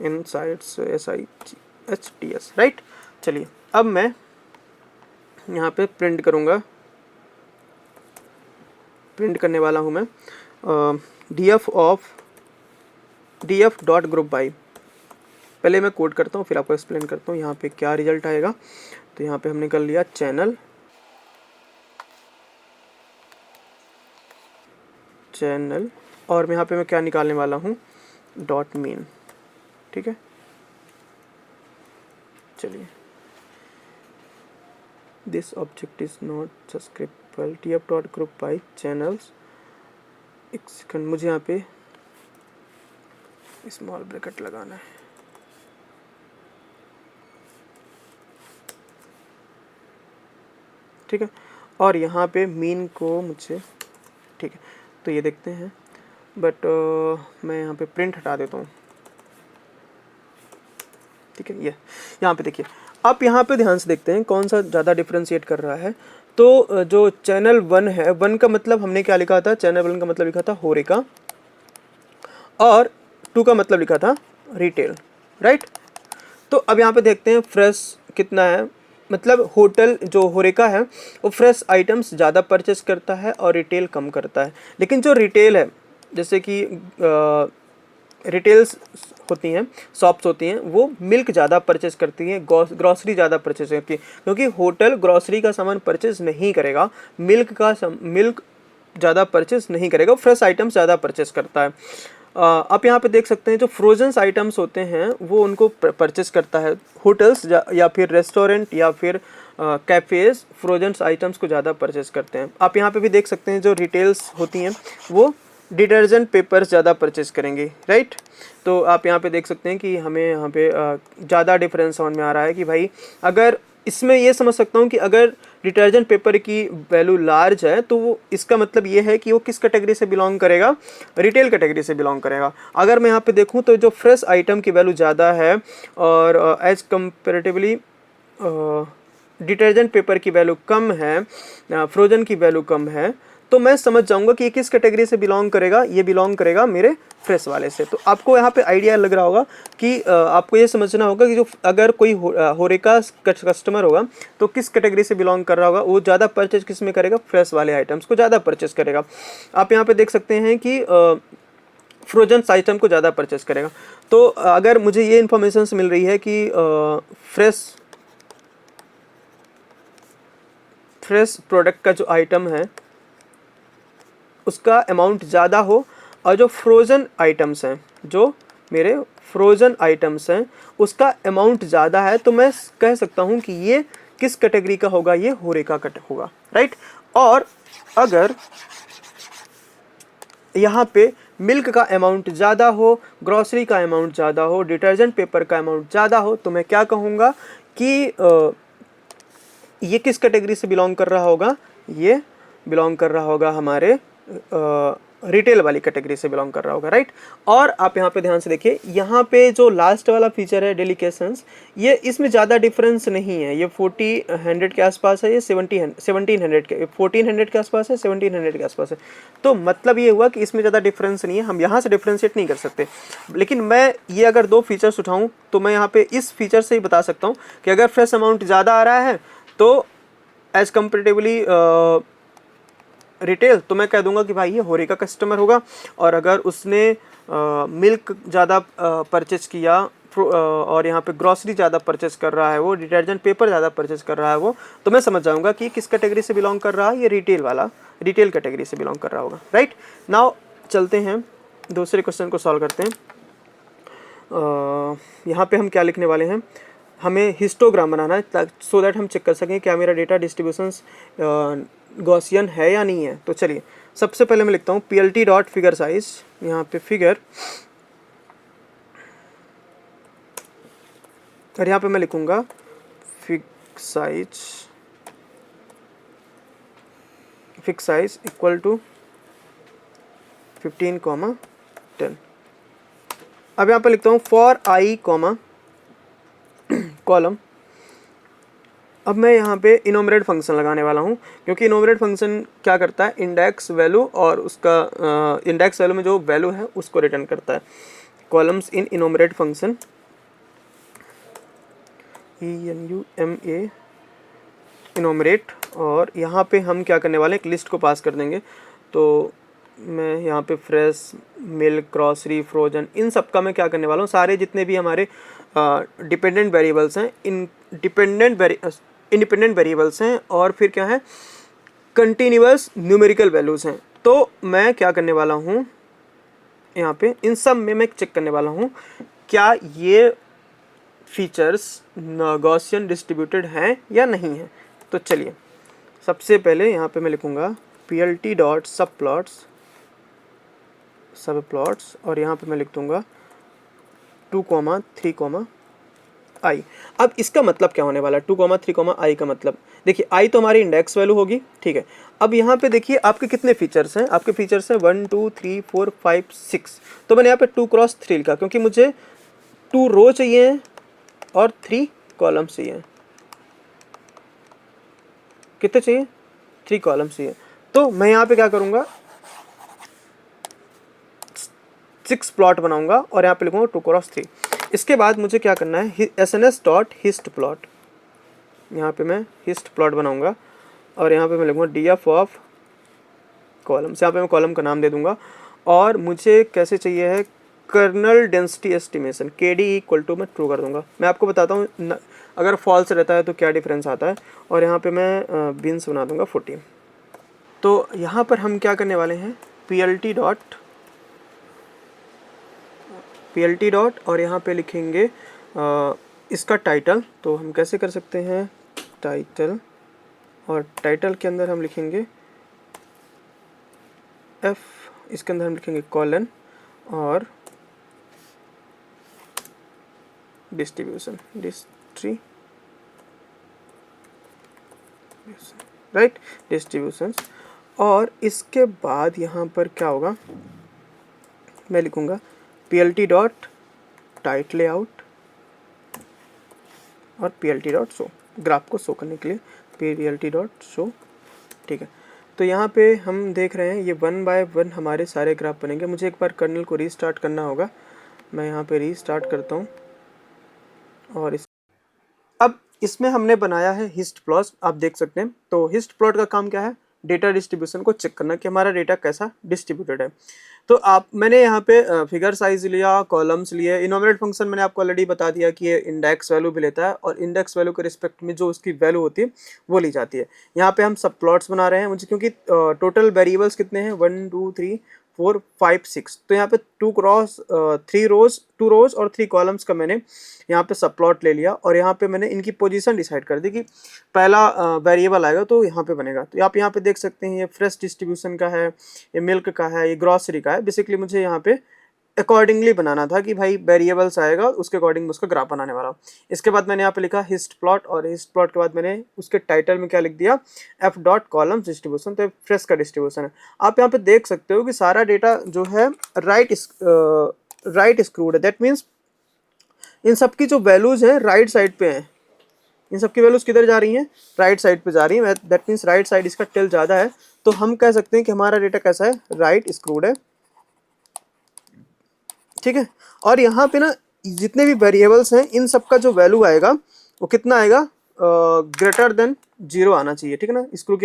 [SPEAKER 1] insights SIGHTS, right. चलिए अब मैं यहाँ पे प्रिंट करूँगा, प्रिंट करने वाला हूँ मैं DF डॉट ग्रुप बाई। पहले मैं कोड करता हूँ फिर आपको एक्सप्लेन करता हूँ यहाँ पे क्या रिजल्ट आएगा। तो यहाँ पे हमने कर लिया चैनल, और यहाँ पे मैं क्या निकालने वाला हूँ, डॉट मीन, ठीक है। चलिए, this object is not subscriptable tf dot group by channels. एक सेकंड, मुझे यहाँ पे स्मॉल ब्रैकेट लगाना है। ठीक है, और यहाँ पे मीन को मुझे, ठीक है, तो ये देखते हैं, बट मैं यहाँ पे प्रिंट हटा देता हूँ। ठीक है, ये यहाँ पे देखिए, आप यहाँ पे ध्यान से देखते हैं कौन सा ज़्यादा डिफ्रेंशिएट कर रहा है। तो जो चैनल 1 है, 1 का मतलब हमने क्या लिखा था, चैनल 1 का मतलब लिखा था होरेका, और 2 का मतलब लिखा था रिटेल, राइट। तो अब यहाँ पे देखते हैं फ्रेश कितना है, मतलब होटल जो होरेका है वो फ्रेश आइटम्स ज़्यादा परचेस करता है और रिटेल कम करता है। लेकिन जो रिटेल है, जैसे कि रिटेल्स होती हैं, शॉप्स होती हैं, वो मिल्क ज़्यादा परचेस करती हैं, ग्रॉसरी ज़्यादा परचेस करती है, क्योंकि होटल ग्रॉसरी का सामान परचेस नहीं करेगा, मिल्क ज़्यादा परचेस नहीं करेगा, फ्रेश आइटम्स ज़्यादा परचेस करता है। आप यहाँ पे देख सकते हैं जो फ्रोजन आइटम्स होते हैं वो उनको परचेस करता है होटल्स, या फिर रेस्टोरेंट या फिर कैफ़ेज़ फ्रोजन आइटम्स को ज़्यादा परचेस करते हैं। आप यहाँ पे भी देख सकते हैं जो रिटेल्स होती हैं वो डिटर्जेंट पेपर्स ज़्यादा परचेस करेंगे, राइट। तो आप यहाँ पे देख सकते हैं कि हमें यहाँ पे ज़्यादा डिफरेंस समझ में आ रहा है कि भाई, अगर इसमें ये समझ सकता हूँ कि अगर डिटर्जेंट पेपर की वैल्यू लार्ज है तो वो इसका मतलब ये है कि वो किस कैटेगरी से बिलोंग करेगा, रिटेल कैटेगरी से बिलोंग करेगा। अगर मैं यहाँ पे देखूँ तो जो फ्रेश आइटम की वैल्यू ज़्यादा है और एज कम्पेरेटिवली डिटर्जेंट पेपर की वैल्यू कम है, फ्रोजन की वैल्यू कम है, तो मैं समझ जाऊंगा कि ये किस कैटेगरी से बिलोंग करेगा, ये बिलोंग करेगा मेरे फ्रेश वाले से। तो आपको यहाँ पे आइडिया लग रहा होगा कि आपको ये समझना होगा कि जो अगर कोई होरेका कस्टमर होगा तो किस कैटेगरी से बिलोंग कर रहा होगा, वो ज़्यादा परचेज किस में करेगा, फ्रेश वाले आइटम्स को ज़्यादा परचेज करेगा। आप यहाँ पे देख सकते हैं कि फ्रोजन आइटम को ज़्यादा परचेज करेगा। तो अगर मुझे ये इन्फॉर्मेशन मिल रही है कि फ्रेश प्रोडक्ट का जो आइटम है उसका अमाउंट ज़्यादा हो, और जो फ्रोज़न आइटम्स हैं, जो मेरे फ्रोज़न आइटम्स हैं उसका अमाउंट ज़्यादा है, तो मैं कह सकता हूँ कि ये किस कैटेगरी का होगा, ये होरेका कट होगा, राइट। और अगर यहाँ पे मिल्क का अमाउंट ज़्यादा हो, ग्रॉसरी का अमाउंट ज़्यादा हो, डिटर्जेंट पेपर का अमाउंट ज़्यादा हो, तो मैं क्या कहूँगा कि ये किस कैटेगरी से बिलोंग कर रहा होगा, ये बिलोंग कर रहा होगा हमारे रिटेल वाली कैटेगरी से बिलोंग कर रहा होगा, राइट। और आप यहाँ पे ध्यान से देखिए, यहाँ पे जो लास्ट वाला फीचर है डेलिकेशंस, ये इसमें ज़्यादा डिफरेंस नहीं है, ये 1400 के आसपास है, ये 1700 के 1400 के आसपास है, 1700 के आसपास है। तो मतलब ये हुआ कि इसमें ज़्यादा डिफरेंस नहीं है, हम यहाँ से डिफ्रेंशिएट नहीं कर सकते। लेकिन मैं ये अगर दो फीचर्स उठाऊँ तो मैं यहाँ पे इस फीचर से ही बता सकता हूँ कि अगर फ्रेश अमाउंट ज़्यादा आ रहा है तो एज कम्पेरेटिवली रिटेल, तो मैं कह दूंगा कि भाई ये होरेका कस्टमर होगा। और अगर उसने मिल्क ज़्यादा परचेस किया और यहाँ पे ग्रॉसरी ज़्यादा परचेस कर रहा है, वो डिटर्जेंट पेपर ज़्यादा परचेस कर रहा है वो, तो मैं समझ जाऊंगा कि किस कैटेगरी से बिलोंग कर रहा है, ये रिटेल कैटेगरी से बिलोंग कर रहा होगा, राइट। नाउ चलते हैं दूसरे क्वेश्चन को सॉल्व करते हैं। यहाँ पे हम क्या लिखने वाले हैं, हमें हिस्टोग्राम बनाना है सो दैट हम चेक कर सकें क्या मेरा डेटा डिस्ट्रीब्यूशंस गॉसियन है या नहीं है। तो चलिए, सबसे पहले मैं लिखता हूँ PLT डॉट फिगर साइज, यहाँ पे फिगर, और यहाँ पे मैं लिखूँगा फिक्स साइज इक्वल टू 15,10। अब यहाँ पे लिखता हूँ फॉर आई कॉलम। अब मैं यहाँ पे इनोमरेट फंक्शन लगाने वाला हूँ, क्योंकि इनोमरेट फंक्शन क्या करता है, इंडेक्स वैल्यू और उसका इंडेक्स वैल्यू में जो वैल्यू है उसको रिटर्न करता है। Columns in enumerate function, ENUMA enumerate, और यहाँ पे हम क्या करने वाले हैं, एक लिस्ट को पास कर देंगे। तो मैं यहाँ पे फ्रेश, मिल्क, ग्रॉसरी, फ्रोजन, इन सब का मैं क्या करने वाला हूँ, सारे जितने भी हमारे डिपेंडेंट वेरिएबल्स हैं, इंडिपेंडेंट वेरिएबल्स हैं, और फिर क्या है, कंटिन्यूअस न्यूमेरिकल वैल्यूज़ हैं। तो मैं क्या करने वाला हूँ, यहाँ पे इन सब में मैं चेक करने वाला हूँ क्या ये फीचर्स गॉसियन डिस्ट्रीब्यूटेड हैं या नहीं है। तो चलिए सबसे पहले यहाँ पे मैं लिखूँगा PLT डॉट सब प्लॉट्स और यहाँ पे मैं लिख दूँगा 2, 3, i। अब इसका मतलब क्या होने वाला है 2, 3, i का मतलब, देखिए i तो हमारी इंडेक्स वैल्यू होगी, ठीक है। अब यहाँ पे देखिए आपके कितने फीचर्स हैं, आपके फीचर्स हैं 1 2 3 4 5 6। तो मैंने यहाँ पे 2 क्रॉस 3 लिखा क्योंकि मुझे 2 रो चाहिए और 3 कॉलम्स चाहिए। कितने चाहिए? 3 कॉलम्स चाहिए। तो मैं यहाँ पे क्या करूँगा 6 प्लॉट बनाऊंगा और यहाँ पे लिखूंगा 2 क्रॉस 3। इसके बाद मुझे क्या करना है SNS डॉट हिस्ट प्लॉट, यहाँ पे मैं हिस्ट प्लॉट बनाऊंगा और यहाँ पे मैं लिखूंगा DF ऑफ कॉलम्स, यहाँ पे मैं कॉलम का नाम दे दूंगा। और मुझे कैसे चाहिए है kernel density estimation, KD equal to मैं ट्रू कर दूंगा। मैं आपको बताता हूँ अगर फॉल्स रहता है तो क्या डिफरेंस आता है। और यहाँ पे मैं बिन्स बना दूंगा 40। तो यहाँ पर हम क्या करने वाले हैं PLT डॉट और यहाँ पे लिखेंगे इसका टाइटल। तो हम कैसे कर सकते हैं टाइटल, और टाइटल के अंदर हम लिखेंगे F, इसके अंदर हम लिखेंगे कॉलन और डिस्ट्रीब्यूशन राइट, डिस्ट्रीब्यूशंस। और इसके बाद यहाँ पर क्या होगा मैं लिखूँगा PLT डॉट टाइट लेआउट और PLT डॉट शो, ग्राफ को शो करने के लिए PLT डॉट शो, ठीक है। तो यहाँ पे हम देख रहे हैं ये 1 बाय 1 हमारे सारे ग्राफ बनेंगे। मुझे एक बार कर्नल को रीस्टार्ट करना होगा, मैं यहाँ पे रीस्टार्ट करता हूँ। और अब इसमें हमने बनाया है हिस्ट प्लॉट, आप देख सकते हैं। तो हिस्ट प्लॉट का काम क्या है, डेटा डिस्ट्रीब्यूशन को चेक करना कि हमारा डेटा कैसा डिस्ट्रीब्यूटेड है। तो मैंने यहाँ पे फिगर साइज लिया, कॉलम्स लिए। इनोमिनेट फंक्शन मैंने आपको ऑलरेडी बता दिया कि ये इंडेक्स वैल्यू भी लेता है और इंडेक्स वैल्यू के रिस्पेक्ट में जो उसकी वैल्यू होती है वो ली जाती है। यहाँ पे हम सब प्लॉट्स बना रहे हैं मुझे, क्योंकि टोटल वेरिएबल्स कितने हैं 1 2 3 4 5 6। तो यहाँ पे 2 क्रॉस 3 रोज 2 रोज और 3 कॉलम्स का मैंने यहाँ पे सब प्लॉट ले लिया और यहाँ पे मैंने इनकी पोजीशन डिसाइड कर दी कि पहला वेरिएबल आएगा तो यहाँ पे बनेगा। तो आप यहाँ पे देख सकते हैं ये फ्रेश डिस्ट्रीब्यूशन का है, ये मिल्क का है, ये ग्रॉसरी का है। बेसिकली मुझे यहाँ पे अकॉर्डिंगली बनाना था कि भाई वेरिएबल्स आएगा उसके अकॉर्डिंग उसका ग्राफ बनाने वाला हूँ। इसके बाद मैंने यहाँ पे लिखा हिस्ट प्लॉट और हिस्ट प्लॉट के बाद मैंने उसके टाइटल में क्या लिख दिया F डॉट कॉलम्स डिस्ट्रीब्यूशन। तो फ्रेश का डिस्ट्रीब्यूशन है। आप यहाँ पे देख सकते हो कि सारा डेटा जो है राइट स्क्रूड है। दैट मीन्स इन सब की जो वैल्यूज है राइट साइड पे हैं। इन सब की वैल्यूज किधर जा रही हैं, राइट साइड पे जा रही है। दैट मीन्स राइट साइड इसका टेल ज़्यादा है। तो हम कह सकते हैं कि हमारा डेटा कैसा है, राइट स्क्रूड है, ठीक है। और यहाँ पे ना जितने भी वेरिएबल्स हैं इन सब का जो वैल्यू आएगा वो कितना आएगा, ग्रेटर देन 0 आना चाहिए, ठीक है ना। स्क्रूड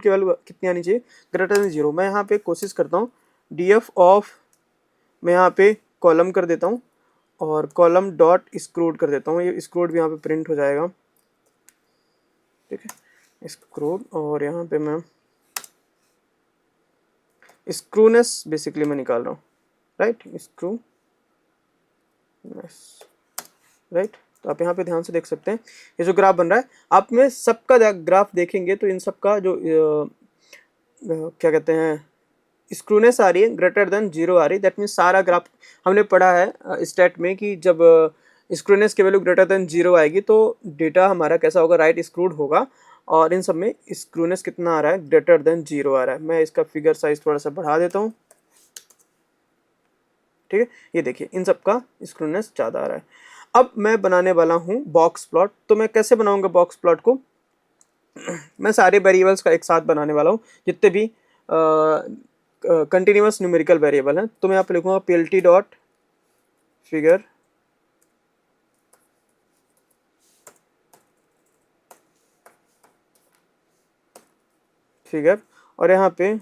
[SPEAKER 1] की वैल्यू कितनी आनी चाहिए, ग्रेटर देन 0। मैं यहाँ पे कोशिश करता हूँ DF ऑफ, मैं यहाँ पे कॉलम कर देता हूँ और कॉलम डॉट स्क्रूड कर देता हूँ। ये स्क्रूड भी यहाँ पे प्रिंट हो जाएगा, ठीक है, स्क्रूड। और यहाँ पे मैं स्क्रूनेस बेसिकली मैं निकाल रहा हूँ, राइट, स्क्रू राइट। तो आप यहाँ पे ध्यान से देख सकते हैं ये जो ग्राफ बन रहा है। आप में सबका ग्राफ देखेंगे तो इन सबका जो क्या कहते हैं स्क्रूनेस आ रही है ग्रेटर देन 0 आ रही है। दैट मीन्स सारा ग्राफ हमने पढ़ा है स्टेट में कि जब स्क्रूनेस की वैल्यू ग्रेटर देन 0 आएगी तो डेटा हमारा कैसा होगा, राइट स्क्रूड होगा। और इन सब में स्क्रूनेस कितना आ रहा है, ग्रेटर देन 0 आ रहा है। मैं इसका फिगर साइज थोड़ा सा बढ़ा देता हूँ, ठीक है। ये देखिए इन सब का स्क्रूनेस ज़्यादा आ रहा है। अब मैं बनाने वाला हूँ बॉक्स प्लॉट। तो मैं कैसे बनाऊंगा बॉक्स प्लॉट को, मैं सारे वेरिएबल्स का एक साथ बनाने वाला हूँ जितने भी कंटिन्यूअस न्यूमेरिकल वेरिएबल हैं। तो मैं यहाँ पे लिखूँगा PLT डॉट फिगर और यहाँ पे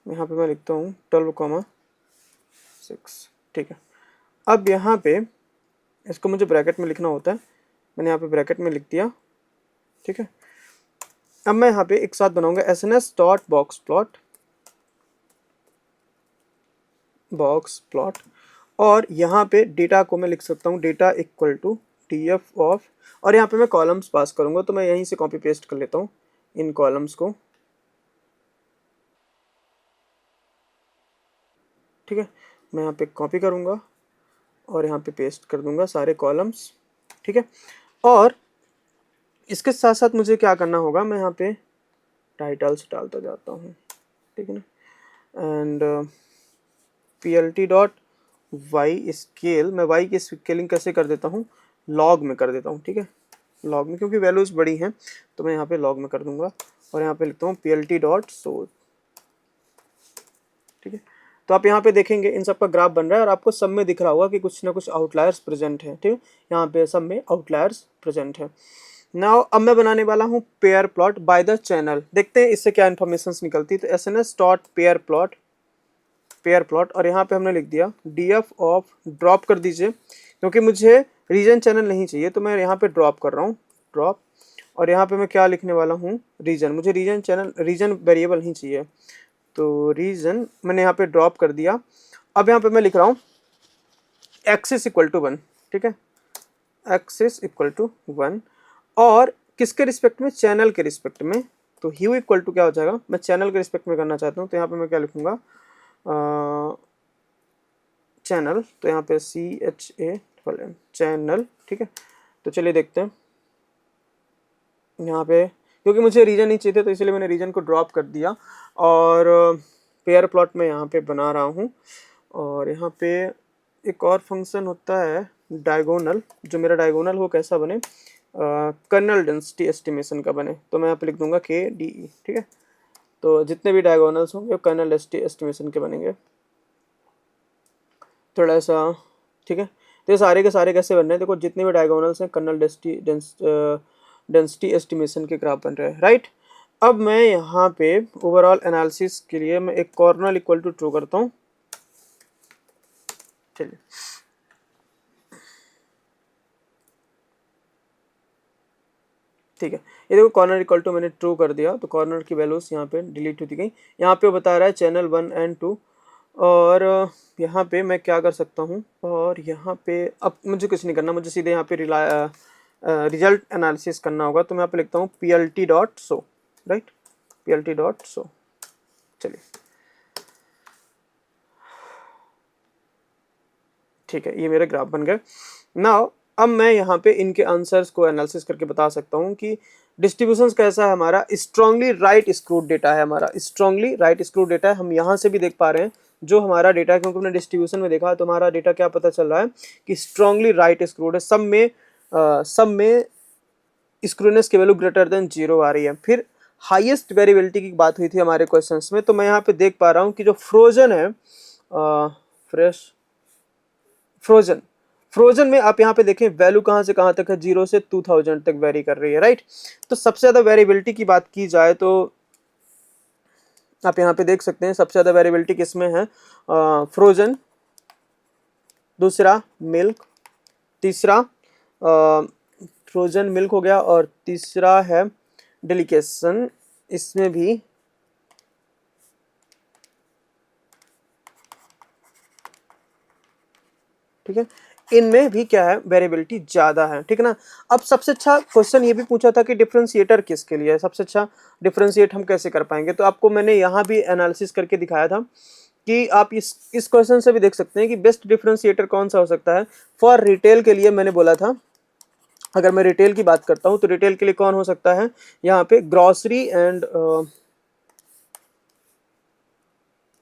[SPEAKER 1] मैं लिखता हूँ 12,6, ठीक है। अब यहाँ पे इसको मुझे ब्रैकेट में लिखना होता है, मैंने यहाँ पे ब्रैकेट में लिख दिया, ठीक है। अब मैं यहाँ पे एक साथ बनाऊंगा SNS डॉट बॉक्स प्लॉट और यहाँ पे डेटा को मैं लिख सकता हूँ data equal to df of, और यहाँ पे मैं कॉलम्स पास करूँगा, तो मैं यहीं से कॉपी पेस्ट कर लेता हूँ इन कॉलम्स को, ठीक है। मैं यहाँ पे कॉपी करूँगा और यहाँ पे पेस्ट कर दूँगा सारे कॉलम्स, ठीक है। और इसके साथ साथ मुझे क्या करना होगा, मैं यहाँ पे टाइटल्स डालता जाता हूँ, ठीक है ना, and plt dot y scale, मैं वाई की स्केलिंग कैसे कर देता हूँ, लॉग में कर देता हूँ, ठीक है, लॉग में, क्योंकि वैल्यूज बड़ी हैं तो मैं यहाँ पे लॉग में कर दूंगा और यहाँ पे लिखता हूँ plt डॉट सोर्स, ठीक है। तो आप यहाँ पे देखेंगे इन सब का ग्राफ बन रहा है और आपको सब में दिख रहा होगा कि कुछ ना कुछ आउटलायर्स प्रेजेंट है, ठीक है, यहाँ पे सब में आउटलायर्स प्रेजेंट है। नाउ अब मैं बनाने वाला हूँ pair plot by the channel, देखते हैं इससे क्या इन्फॉर्मेशन निकलती है। तो SNS डॉट पेयर प्लॉट और यहाँ पे हमने लिख दिया df ऑफ, ड्रॉप कर दीजिए क्योंकि मुझे रीजन चैनल नहीं चाहिए, तो मैं यहाँ पे ड्रॉप कर रहा हूँ, ड्रॉप, और यहाँ पे मैं क्या लिखने वाला हूँ, रीजन, मुझे रीजन चैनल, रीजन वेरिएबल नहीं चाहिए, तो रीजन मैंने यहाँ पे ड्रॉप कर दिया। अब यहाँ पे मैं लिख रहा हूँ एक्सिस इक्वल टू 1, ठीक है, एक्सिस इक्वल टू 1, और किसके रिस्पेक्ट में, चैनल के रिस्पेक्ट में, तो ह्यू इक्वल टू क्या हो जाएगा, मैं चैनल के रिस्पेक्ट में करना चाहता हूँ, तो यहाँ पे मैं क्या लिखूंगा, चैनल, तो यहाँ पे CHA चैनल, ठीक है। तो चलिए देखते हैं यहाँ पे, क्योंकि मुझे रीजन नहीं चाहिए थे तो इसलिए मैंने रीजन को ड्रॉप कर दिया और पेयर प्लॉट में यहाँ पे बना रहा हूँ। और यहाँ पे एक और फंक्शन होता है डायगोनल, जो मेरा डायगोनल हो कैसा बने, कर्नल डेंसिटी एस्टिमेशन का बने, तो मैं यहाँ पे लिख दूंगा KDE, ठीक है। तो जितने भी डायगोनल्स होंगे कर्नल डेंसिटी एस्टिमेशन के बनेंगे, थोड़ा सा, ठीक है। तो ये सारे के सारे कैसे बन रहे हैं, देखो जितने भी डायगोनल्स हैं कर्नल डेंसिटी एस्टिमेशन के ग्राफ बन रहे हैं, राइट। अब मैं यहाँ पे ओवरऑल एनालिसिस के लिए मैं एक कॉर्नल इक्वल टू ट्रू करता हूँ, चलिए, ठीक है। ये देखो कॉर्नर इक्वल टू मैंने ट्रू कर दिया, तो कॉर्नर की वैल्यूज यहाँ पे डिलीट होती गई। यहाँ पे वो बता रहा है चैनल 1 एंड 2, और यहाँ पे मैं क्या कर सकता हूँ, और यहाँ पे अब मुझे कुछ नहीं करना, मुझे सीधे यहाँ पे रिजल्ट एनालिसिस करना होगा, तो मैं यहाँ पे लिखता हूँ plt dot show, right, plt dot show, चलिए, ठीक है, ये मेरे ग्राफ बन गए। नाउ अब मैं यहाँ पे इनके आंसर्स को एनालिसिस करके बता सकता हूँ कि डिस्ट्रीब्यूशन कैसा है हमारा, स्ट्रांगली राइट स्क्रूड डेटा है हमारा, स्ट्रांगली राइट स्क्रूड डेटा है। हम यहाँ से भी देख पा रहे हैं जो हमारा डेटा है, क्योंकि हमने डिस्ट्रीब्यूशन में देखा तो हमारा डेटा क्या पता चल रहा है कि स्ट्रांगली राइट स्क्रूड है, सब में स्क्रूनेस की वैल्यू ग्रेटर देन 0 आ रही है। फिर हाईएस्ट वेरिएबिलिटी की बात हुई थी हमारे क्वेश्चंस में, तो मैं यहाँ पे देख पा रहा हूँ कि जो फ्रोजन है, फ्रोजन में आप यहाँ पे देखें वैल्यू कहाँ से कहाँ तक है, 0 से 2000 तक वेरी कर रही है, राइट। तो सबसे ज़्यादा वेरिएबिलिटी की बात की जाए तो आप यहाँ पे देख सकते हैं सबसे ज़्यादा वेरिएबिलिटी किसमें है, फ्रोजन, दूसरा मिल्क, तीसरा फ्रोजन मिल्क हो गया, और तीसरा है डेलिकेशन, इसमें भी ठीक है, इनमें भी क्या है, वेरिएबिलिटी ज़्यादा है, ठीक है ना। अब सबसे अच्छा क्वेश्चन ये भी पूछा था कि डिफरेंशिएटर किसके लिए है, सबसे अच्छा डिफरेंशिएट हम कैसे कर पाएंगे, तो आपको मैंने यहाँ भी एनालिसिस करके दिखाया था कि आप इस क्वेश्चन से भी देख सकते हैं कि बेस्ट डिफरेंशिएटर कौन सा हो सकता है। फॉर रिटेल के लिए मैंने बोला था, अगर मैं रिटेल की बात करता हूँ तो रिटेल के लिए कौन हो सकता है, यहाँ पे ग्रॉसरी एंड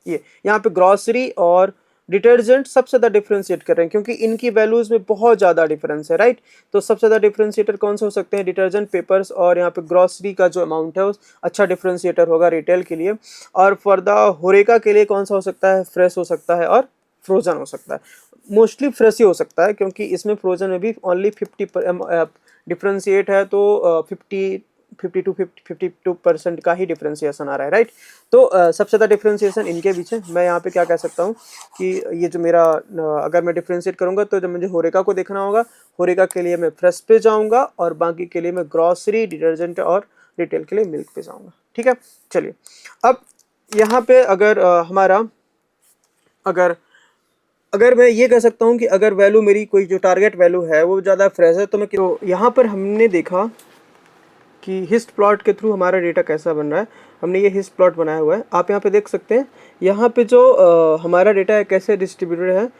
[SPEAKER 1] यहाँ पे ग्रॉसरी और डिटर्जेंट सबसे ज़्यादा डिफरेंशिएट कर रहे हैं, क्योंकि इनकी वैल्यूज में बहुत ज़्यादा डिफरेंस है, राइट। तो सबसे ज़्यादा डिफरेंशिएटर कौन से हो सकते हैं, डिटर्जेंट, पेपर्स, और यहाँ पे ग्रॉसरी का जो अमाउंट है वो अच्छा डिफरेंशिएटर होगा रिटेल के लिए। और फॉर द होरेका के लिए कौन सा हो सकता है, फ्रेश हो सकता है और फ्रोजन हो सकता है, मोस्टली फ्रेश ही हो सकता है, क्योंकि इसमें फ्रोजन में भी ओनली 50 डिफरेंशिएट है, तो 52% का ही डिफरेंशिएशन आ रहा है, राइट। तो सबसे ज़्यादा डिफरेंशिएशन इनके बीच है। मैं यहाँ पे क्या कह सकता हूँ कि ये जो मेरा अगर मैं डिफरेंशिएट करूँगा तो जब मुझे होरेका को देखना होगा, होरेका के लिए मैं फ्रेश पे जाऊँगा और बाकी के लिए मैं ग्रॉसरी, डिटर्जेंट और रिटेल के लिए मिल्क पे जाऊँगा, ठीक है। चलिए अब यहाँ पे अगर हमारा अगर मैं ये कह सकता हूँ कि अगर वैल्यू मेरी कोई जो टारगेट वैल्यू है वो ज़्यादा फ्रेश है तो मैं तो यहाँ पर हमने देखा कि हिस्ट प्लॉट के थ्रू हमारा डेटा कैसा बन रहा है। हमने ये हिस्ट प्लॉट बनाया हुआ है, आप यहाँ पे देख सकते हैं। यहाँ पे जो हमारा डेटा है कैसे डिस्ट्रीब्यूटेड है,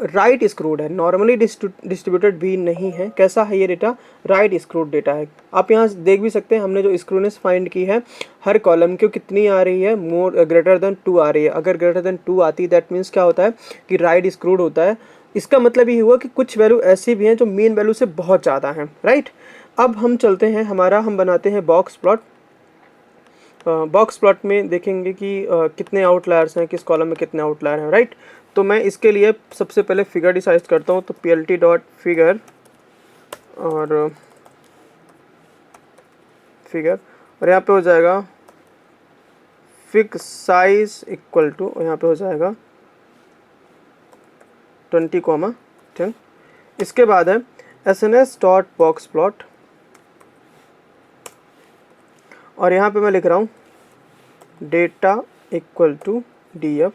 [SPEAKER 1] राइट स्क्रूड है, नॉर्मली डिस्ट्रीब्यूटेड भी नहीं है। कैसा है ये डेटा, राइट स्क्रूड डेटा है। आप यहाँ देख भी सकते हैं हमने जो स्क्रूनेस फाइंड की है हर कॉलम की कितनी आ रही है, मोर ग्रेटर देन 2 आ रही है। अगर ग्रेटर देन 2 आती है दैट मीन्स क्या होता है कि राइट स्क्रूड होता है। इसका मतलब ये हुआ कि कुछ वैल्यू ऐसी भी हैं जो मेन वैल्यू से बहुत ज़्यादा हैं, राइट। अब हम चलते हैं हम बनाते हैं बॉक्स प्लॉट। बॉक्स प्लॉट में देखेंगे कि कितने आउटलायर्स हैं, किस कॉलम में कितने आउटलायर हैं, राइट। तो मैं इसके लिए सबसे पहले फिगर डिसाइड करता हूँ, तो plt डॉट फिगर और यहाँ पे हो जाएगा फिग साइज इक्वल टू, यहाँ पे हो जाएगा 20,10। इसके बाद है sns डॉट बॉक्स प्लॉट और यहाँ पे मैं लिख रहा हूँ डेटा इक्वल टू df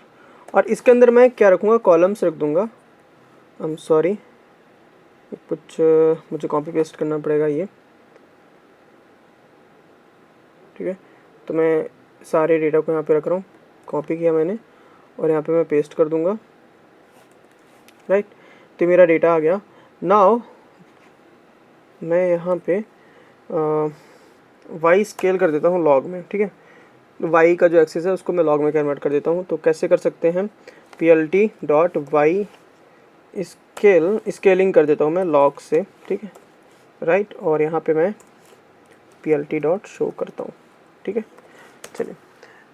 [SPEAKER 1] और इसके अंदर मैं क्या रखूँगा, कॉलम्स रख दूँगा। आई एम सॉरी, कुछ मुझे कॉपी पेस्ट करना पड़ेगा ये, ठीक है। तो मैं सारे डेटा को यहाँ पे रख रहा हूँ, कॉपी किया मैंने और यहाँ पे मैं पेस्ट कर दूँगा, राइट। तो मेरा डेटा आ गया। नाउ मैं यहाँ पे वाई स्केल कर देता हूँ लॉग में, ठीक है। वाई का जो एक्सिस है उसको मैं लॉग में कन्वर्ट कर देता हूँ। तो कैसे कर सकते हैं, plt डॉट वाई स्केलिंग कर देता हूँ मैं लॉग से, ठीक है, राइट। और यहाँ पे मैं plt डॉट शो करता हूँ, ठीक है। चलिए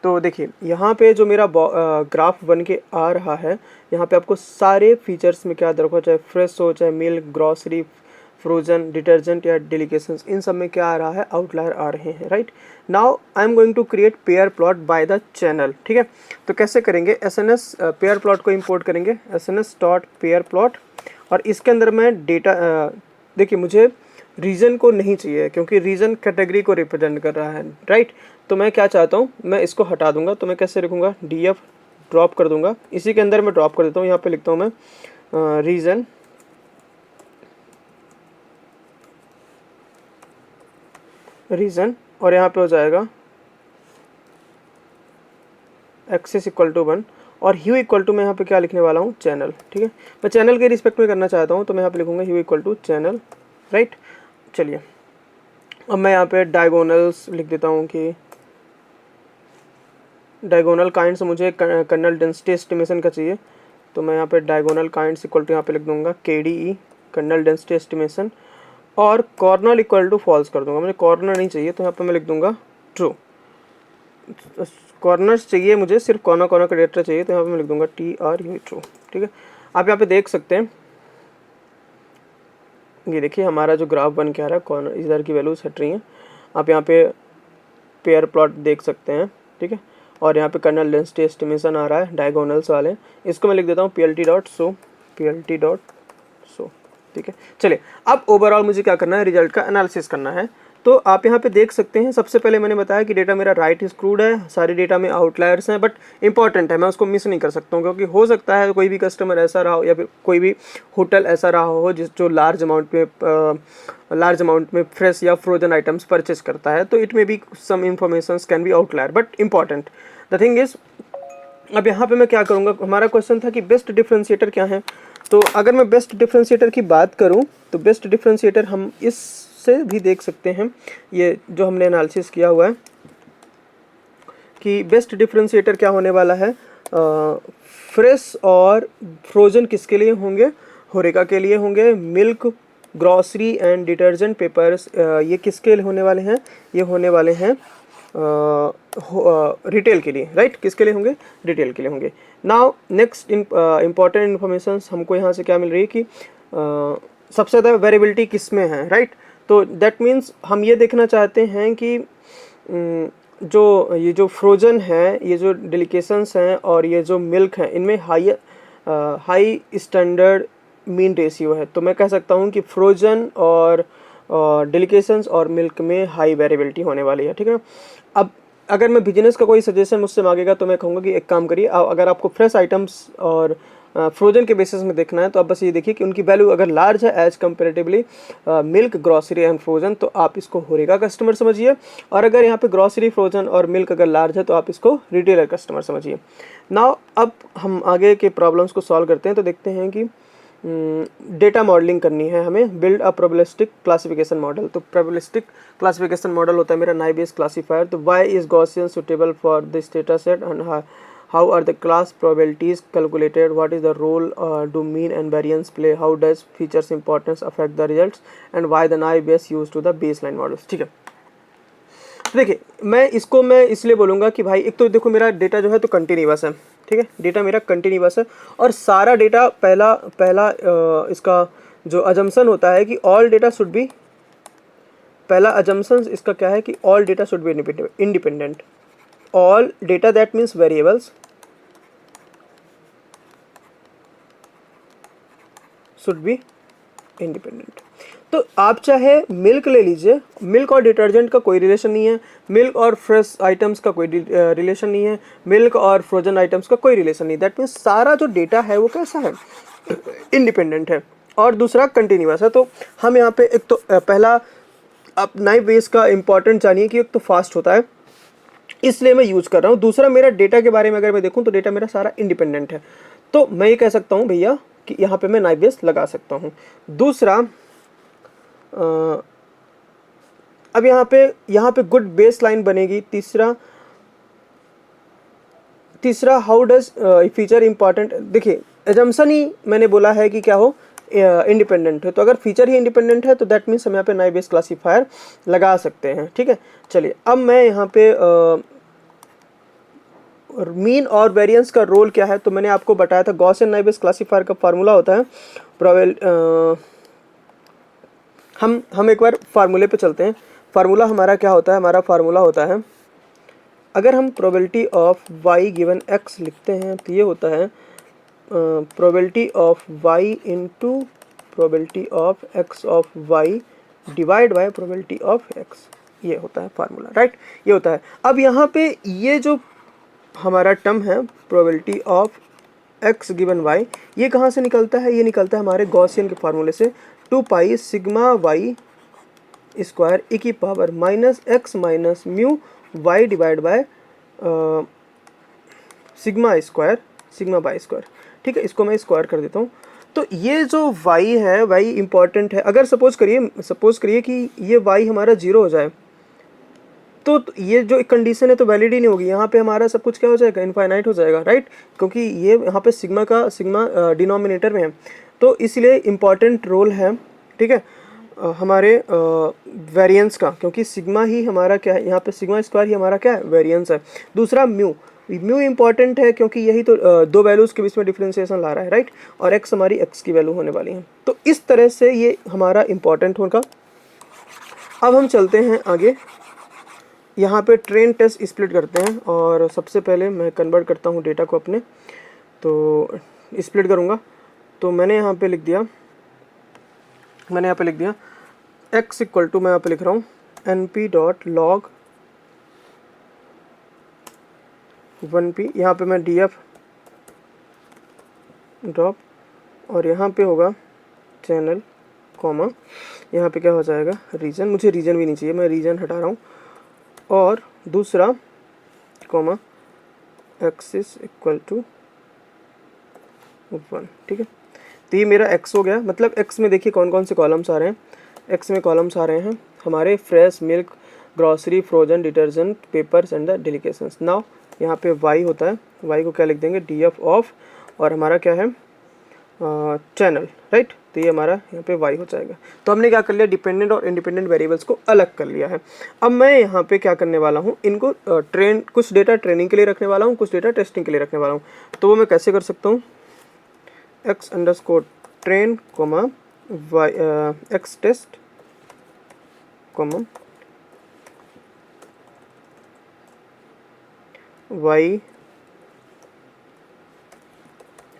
[SPEAKER 1] तो देखिए यहाँ पे जो मेरा ग्राफ बन के आ रहा है, यहाँ पे आपको सारे फीचर्स में क्या रखो, चाहे फ्रेश हो, चाहे मिल्क, ग्रॉसरी, फ्रोजन, डिटर्जेंट या डेलिकेशंस, इन सब में क्या आ रहा है, आउटलायर आ रहे हैं, right. Now I am going to create pair plot by the channel, ठीक है। तो कैसे करेंगे, एसएनएस पेयर प्लॉट को इंपोर्ट करेंगे, एसएनएस डॉट पेयर प्लॉट और इसके अंदर मैं डेटा देखिए मुझे रीजन को नहीं चाहिए क्योंकि रीजन कैटेगरी को रिप्रेजेंट कर रहा है, राइट। तो मैं क्या चाहता हूँ, मैं इसको हटा दूंगा। तो मैं कैसे लिखूंगा, df ड्रॉप कर दूंगा, इसी के अंदर मैं ड्रॉप कर देता हूँ। यहाँ पे लिखता हूँ मैं रीजन और यहाँ पे हो जाएगा एक्सेस इक्वल टू 1 और ह्यू इक्वल टू मैं यहाँ पे क्या लिखने वाला हूँ, चैनल, ठीक है। मैं चैनल के रिस्पेक्ट में करना चाहता हूँ तो मैं यहाँ पे लिखूंगा ह्यू इक्वल टू चैनल, राइट। चलिए अब मैं यहाँ पे डायगोनल्स लिख देता हूँ कि डायगोनल काइंड्स मुझे कर्नल डेंसिटी एस्टिमेशन का चाहिए। तो मैं यहाँ पे डायगोनल काइंड्स इक्वल टू यहाँ पे लिख दूंगा KDE कर्नल डेंसिटी एस्टिमेशन और कॉर्नर इक्वल टू फॉल्स कर दूंगा। मुझे कॉर्नर नहीं चाहिए तो यहाँ पे मैं लिख दूंगा ट्रू। कॉर्नर्स चाहिए मुझे, सिर्फ कॉर्नर का डेटा चाहिए तो यहाँ पे मैं लिख दूंगा TRU ट्रू, ठीक है। आप यहाँ पे देख सकते हैं, ये देखिए हमारा जो ग्राफ बन के आ रहा है, कॉर्नर इधर की वैल्यूज हट रही हैं। आप यहाँ पे पेयर प्लॉट देख सकते हैं, ठीक है। और यहाँ पे कर्नल डेंसिटी एस्टिमेशन आ रहा है डायगोनल्स वाले, इसको मैं लिख देता हूँ plt डॉट शो, ठीक है। चलिए अब ओवरऑल मुझे क्या करना है, रिजल्ट का एनालिसिस करना है। तो आप यहाँ पे देख सकते हैं, सबसे पहले मैंने बताया कि डेटा मेरा राइट स्क्रूड है, सारे डेटा में आउटलायर्स हैं, बट इंपॉर्टेंट है, मैं उसको मिस नहीं कर सकता हूँ क्योंकि हो सकता है कोई भी कस्टमर ऐसा रहा हो या फिर कोई भी होटल ऐसा रहा हो जो लार्ज अमाउंट में फ्रेश या फ्रोजन आइटम्स परचेज करता है। तो it may be some information can be outlier but important. The thing is अब यहाँ पे मैं क्या करूँगा, हमारा क्वेश्चन था कि बेस्ट डिफरेंशिएटर क्या है। तो अगर मैं बेस्ट डिफरेंशिएटर की बात करूँ तो बेस्ट डिफरेंशिएटर हम इससे भी देख सकते हैं, ये जो हमने एनालिसिस किया हुआ है कि बेस्ट डिफरेंशिएटर क्या होने वाला है, फ्रेश और फ्रोजन किसके लिए होंगे, होरेका के लिए होंगे, milk, grocery and detergent papers ये किसके लिए होने वाले हैं, ये होने वाले हैं रिटेल के लिए, राइट। किसके लिए होंगे, रिटेल के लिए होंगे। नाउ नेक्स्ट इम्पॉर्टेंट इन्फॉर्मेशन हमको यहाँ से क्या मिल रही है कि सबसे ज़्यादा वेरिएबिलिटी किस में है, राइट। तो दैट मीन्स हम ये देखना चाहते हैं कि ये जो फ्रोजन है, ये जो डेलिकेशंस हैं और ये जो मिल्क है, इनमें हाई स्टैंडर्ड मीन रेशियो है। तो मैं कह सकता हूँ कि फ्रोजन और और डेलिकेशंस और मिल्क में हाई वेरिएबिलिटी होने वाली है, ठीक है। अब अगर मैं बिजनेस का कोई सजेशन मुझसे मांगेगा तो मैं कहूँगा कि एक काम करिए, अगर आपको फ्रेश आइटम्स और फ्रोजन के बेसिस में देखना है तो आप बस ये देखिए कि उनकी वैल्यू अगर लार्ज है as comparatively milk, grocery and frozen, तो आप इसको होरेगा कस्टमर समझिए। और अगर यहाँ पे ग्रॉसरी, फ्रोजन और मिल्क अगर लार्ज है तो आप इसको रिटेलर कस्टमर समझिए। नाउ अब हम आगे के प्रॉब्लम्स को सॉल्व करते हैं। तो देखते हैं कि डेटा मॉडलिंग करनी है हमें, build a probabilistic classification model. तो प्रोबेबिलिस्टिक क्लासिफिकेशन मॉडल होता है मेरा नाइबेस क्लासीफायर। तो why is Gaussian suitable for this data set and how are the class probabilities calculated, what is the role do mean and variance play, how does features importance affect the results, and why the naive Bayes used to the baseline models। ठीक है, तो देखिए मैं इसलिए बोलूँगा कि भाई एक तो देखो मेरा डेटा जो है तो कंटिन्यूअस है, ठीक है, डेटा मेरा कंटिन्यूअस है और सारा डेटा पहला इसका जो अजम्पशन होता है कि ऑल डेटा शुड बी, पहला अजम्पशन इसका क्या है कि all data should be independent. All data that means variables should be independent. तो आप चाहे मिल्क ले लीजिए, मिल्क और डिटर्जेंट का कोई रिलेशन नहीं है, मिल्क और फ्रेश आइटम्स का कोई रिलेशन नहीं है, मिल्क और फ्रोजन आइटम्स का कोई रिलेशन नहीं। दैट मीन्स सारा जो डेटा है वो कैसा है, इंडिपेंडेंट है और दूसरा कंटिन्यूअस है। तो हम यहाँ पे एक तो पहला आप नाइव बेस का इंपॉर्टेंट जानिए कि एक तो फास्ट होता है, इसलिए मैं यूज कर रहा हूँ। दूसरा मेरा डेटा के बारे में अगर मैं देखूँ तो डेटा मेरा सारा इंडिपेंडेंट है, तो मैं ये कह सकता हूँ भैया कि यहाँ पे मैं नाइव बेस लगा सकता हूँ। दूसरा अब यहाँ पे गुड बेस लाइन बनेगी। तीसरा हाउ डज फीचर इंपॉर्टेंट, देखिए एजम्पशन ही मैंने बोला है कि क्या हो, इंडिपेंडेंट है। तो अगर फीचर ही इंडिपेंडेंट है तो दैट मीन्स हम यहाँ पे नाइव बेस क्लासीफायर लगा सकते हैं, ठीक है। चलिए अब मैं यहाँ पे मीन और वेरिएंस का रोल क्या है, तो मैंने आपको बताया था गॉसियन नाइव बेस क्लासीफायर का फार्मूला होता है हम एक बार फार्मूले पे चलते हैं। फार्मूला हमारा क्या होता है, हमारा फार्मूला होता है, अगर हम probability of y given x लिखते हैं तो ये होता है probability of y into probability of x of y divide by probability of x, ये होता है फार्मूला, राइट, ये होता है। अब यहाँ पे ये जो हमारा टर्म है probability of x given y, ये कहाँ से निकलता है, ये निकलता है हमारे गॉसियन के फार्मूले से, 2 pi sigma y square e की power minus x minus mu y divide by sigma by square, ठीक है। इसको मैं स्क्वायर कर देता हूँ। तो ये जो y है, y इंपॉर्टेंट है। अगर सपोज करिए कि ये y हमारा 0 हो जाए तो ये जो एक कंडीशन है तो वैलिड ही नहीं होगी। यहाँ पे हमारा सब कुछ क्या हो जाएगा, इनफाइनाइट हो जाएगा, राइट, क्योंकि ये यहाँ पे सिग्मा डिनोमिनेटर में है, तो इसलिए इम्पॉर्टेंट रोल है, ठीक है, हमारे वेरिएंस का, क्योंकि सिग्मा ही हमारा क्या है, यहाँ पे सिग्मा स्क्वायर ही हमारा क्या है, वेरिएंस है। दूसरा म्यू इंपॉर्टेंट है क्योंकि यही तो दो वैल्यूज़ के बीच में डिफ्रेंसिएशन ला रहा है, राइट, और एक्स हमारी एक्स की वैल्यू होने वाली है। तो इस तरह से ये हमारा इंपॉर्टेंट होगा। अब हम चलते हैं आगे, यहाँ पे ट्रेन टेस्ट स्प्लिट करते हैं और सबसे पहले मैं कन्वर्ट करता हूँ डेटा को अपने, तो स्प्लिट करूँगा। तो मैंने यहाँ पे लिख दिया x इक्वल टू, मैं यहाँ पे लिख रहा हूँ np डॉट लॉग 1p, यहाँ पे मैं df ड्रॉप और यहाँ पे होगा चैनल कॉमा, यहाँ पे क्या हो जाएगा रीजन, मुझे रीजन भी नहीं चाहिए, मैं रीजन हटा रहा हूँ, और दूसरा कॉमा एक्सिस इक्वल टू 1, ठीक है। तो ये मेरा x हो गया। मतलब x में देखिए कौन कौन से कॉलम्स आ रहे हैं, x में कॉलम्स आ रहे हैं हमारे fresh, milk, grocery, frozen, detergent, papers and the delicatessen. Now यहाँ पे y होता है, y को क्या लिख देंगे, df ऑफ, और हमारा क्या है चैनल, राइट, तो ये हमारा यहाँ पे y हो जाएगा। तो हमने क्या कर लिया, डिपेंडेंट और इंडिपेंडेंट वेरिएबल्स को अलग कर लिया है। अब मैं यहाँ पे क्या करने वाला हूँ, इनको कुछ डेटा ट्रेनिंग के लिए रखने वाला हूँ, कुछ डेटा टेस्टिंग के लिए रखने वाला हूँ। तो वो मैं कैसे कर सकता हूँ, x underscore train comma y x test comma y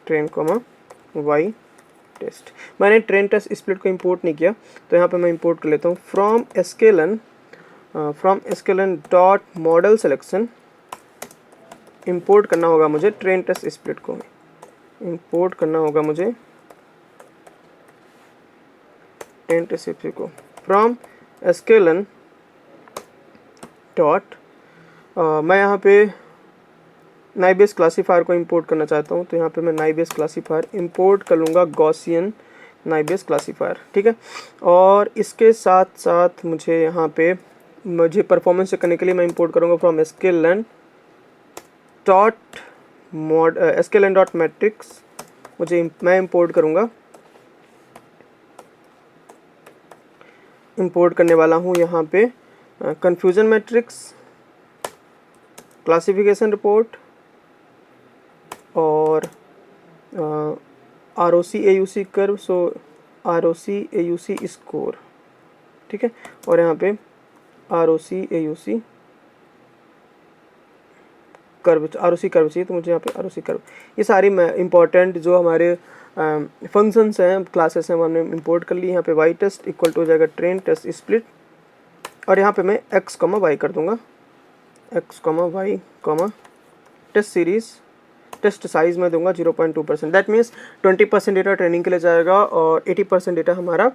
[SPEAKER 1] train comma y test. मैंने ट्रेन टेस्ट स्प्लिट को इंपोर्ट नहीं किया, तो यहाँ पे मैं इंपोर्ट कर लेता हूँ from sklearn dot model selection. Import करना होगा मुझे ट्रेन टेस्ट स्प्लिट को, इंपोर्ट करना होगा मुझे ट्रेन टेस्ट स्प्लिट को फ्रॉम sklearn डॉट मैं यहाँ पे नाइबेस क्लासीफायर को इंपोर्ट करना चाहता हूँ, तो यहाँ पे मैं नाइबेस क्लासीफायर इंपोर्ट कर लूँगा, गॉसियन नाइबेस क्लासीफायर, ठीक है। और इसके साथ साथ मुझे यहाँ पे परफॉर्मेंस चेक करने के लिए मैं इंपोर्ट करूँगा फ्रॉम sklearn डॉट मैट्रिक्स। मैं इंपोर्ट करूँगा, इंपोर्ट करने वाला हूँ यहाँ पे कन्फ्यूजन मैट्रिक्स, क्लासिफिकेशन रिपोर्ट और ROC AUC कर्व, सो ROC AUC स्कोर, ठीक है। और यहाँ पे ROC AUC कर्व चाहिए, तो मुझे यहाँ पे ROC कर्व, ये सारी इंपॉर्टेंट जो हमारे फंक्शंस हैं, क्लासेस हैं, वो हमने इंपोर्ट कर ली। यहाँ पे वाई टेस्ट इक्वल टू हो जाएगा ट्रेन टेस्ट स्प्लिट, और यहाँ पे मैं x, y कर दूंगा, x, y, test series, test size में दूंगा 0.2%। दैट मीन्स 20% डेटा ट्रेनिंग के लिए जाएगा और 80% डेटा हमारा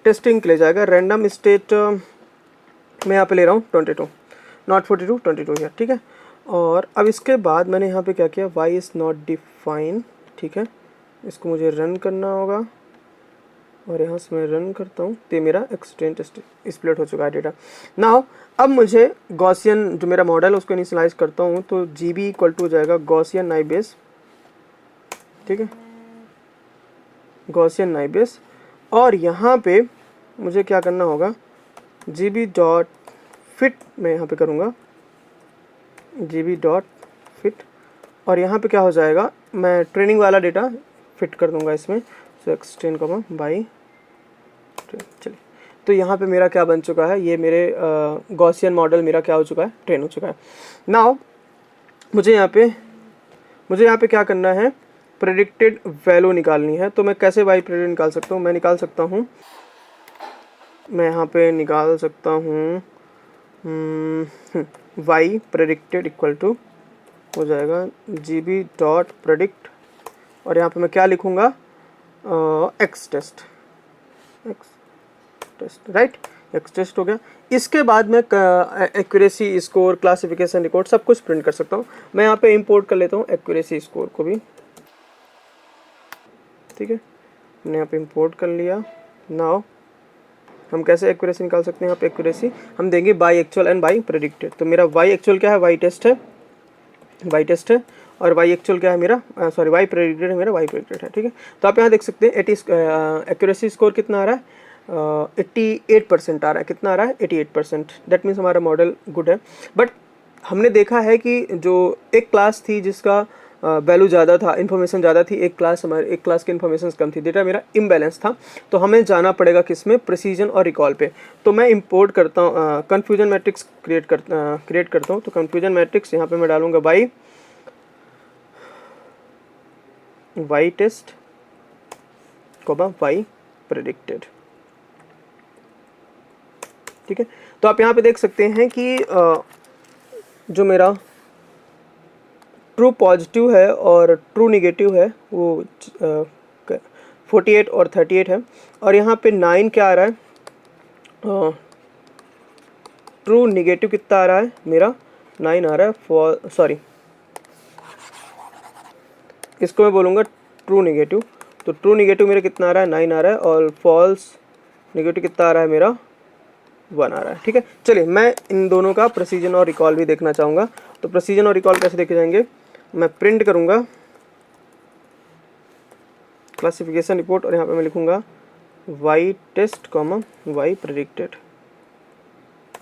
[SPEAKER 1] टेस्टिंग के लिए जाएगा। रैंडम स्टेट मैं यहाँ पे ले रहा हूँ 22, नॉट 42, 22 है, ठीक है। और अब इसके बाद मैंने यहाँ पे क्या किया, y इज़ नॉट डिफाइन, ठीक है। इसको मुझे रन करना होगा, और यहाँ से मैं रन करता हूँ, तो मेरा एक्सटेंट टेस्ट स्प्लिट हो चुका है डेटा। नाउ अब मुझे गॉसियन जो मेरा मॉडल है उसको इनिशियलाइज करता हूँ, तो GB इक्वल टू हो जाएगा गॉसियन नाइबेस, ठीक है, गॉसियन नाइबेस। और यहाँ पे मुझे क्या करना होगा, GB डॉट फिट मैं यहाँ पे करूँगा, GB डॉट फिट, और यहाँ पे क्या हो जाएगा, मैं ट्रेनिंग वाला डेटा फिट कर दूँगा इसमें, सो एक्सटेंड बाई। चलिए, तो यहाँ पे मेरा क्या बन चुका है, ये मेरे गॉसियन मॉडल मेरा क्या हो चुका है, ट्रेन हो चुका है। नाउ मुझे यहाँ पे क्या करना है, प्रेडिक्टेड वैल्यू निकालनी है। तो मैं कैसे वाई प्रेडिक्ट निकाल सकता हूँ, मैं यहाँ पे निकाल सकता हूँ वाई प्रेडिक्टेड इक्वल टू हो जाएगा GB डॉट प्रेडिक्ट, और यहाँ पे मैं क्या लिखूँगा, x test, right, x test हो गया। इसके बाद मैं एक्यूरेसी स्कोर, क्लासिफिकेशन रिकॉर्ड सब कुछ प्रिंट कर सकता हूँ। मैं यहाँ पे इंपोर्ट कर लेता हूँ एक्यूरेसी स्कोर को भी, ठीक है, मैंने यहाँ पे इंपोर्ट कर लिया। नाउ हम कैसे एक्यूरेसी निकाल सकते हैं, यहाँ पे एक्यूरेसी हम देंगे by actual and by predicted. तो मेरा वाई एक्चुअल क्या है, वाई टेस्ट है, और वाई एक्चुअल क्या है मेरा, सॉरी वाई प्रेडिक्टेड है मेरा, वाई प्रेडिक्टेड है, ठीक है। तो आप यहाँ देख सकते हैं एक्यूरेसी स्कोर कितना आ रहा है, 88% आ रहा है। कितना आ रहा है, 88%। दैट मीन्स हमारा मॉडल गुड है। बट हमने देखा है कि जो एक क्लास थी जिसका वैल्यू ज़्यादा था, इन्फॉर्मेशन ज़्यादा थी, एक क्लास की इन्फॉर्मेशन कम थी, डेटा मेरा इम्बैलेंस था। तो हमें जाना पड़ेगा किस में, प्रिसीजन और रिकॉल पे। तो मैं इंपोर्ट करता हूँ, कन्फ्यूजन मैट्रिक्स क्रिएट करता हूँ। तो कन्फ्यूजन मैट्रिक्स यहाँ पे मैं डालूंगा वाई टेस्ट वाई प्रेडिक्टेड, ठीक है। तो आप यहाँ पे देख सकते हैं कि जो मेरा ट्रू पॉजिटिव है और ट्रू निगेटिव है वो 48 और 38 है। और यहाँ पे 9 क्या आ रहा है, ट्रू निगेटिव कितना आ रहा है मेरा, 9 आ रहा है, सॉरी इसको मैं बोलूँगा ट्रू निगेटिव। तो ट्रू निगेटिव मेरा कितना आ रहा है, 9 आ रहा है, और फॉल्स निगेटिव कितना आ रहा है मेरा, 1 आ रहा है, ठीक है। चलिए, मैं इन दोनों का प्रेसिजन और रिकॉल भी देखना चाहूँगा। तो प्रेसिजन और रिकॉल कैसे देखे जाएंगे, मैं प्रिंट करूँगा क्लासिफिकेशन रिपोर्ट, और यहाँ पे मैं लिखूँगा वाई टेस्ट वाई प्रेडिक्टेड,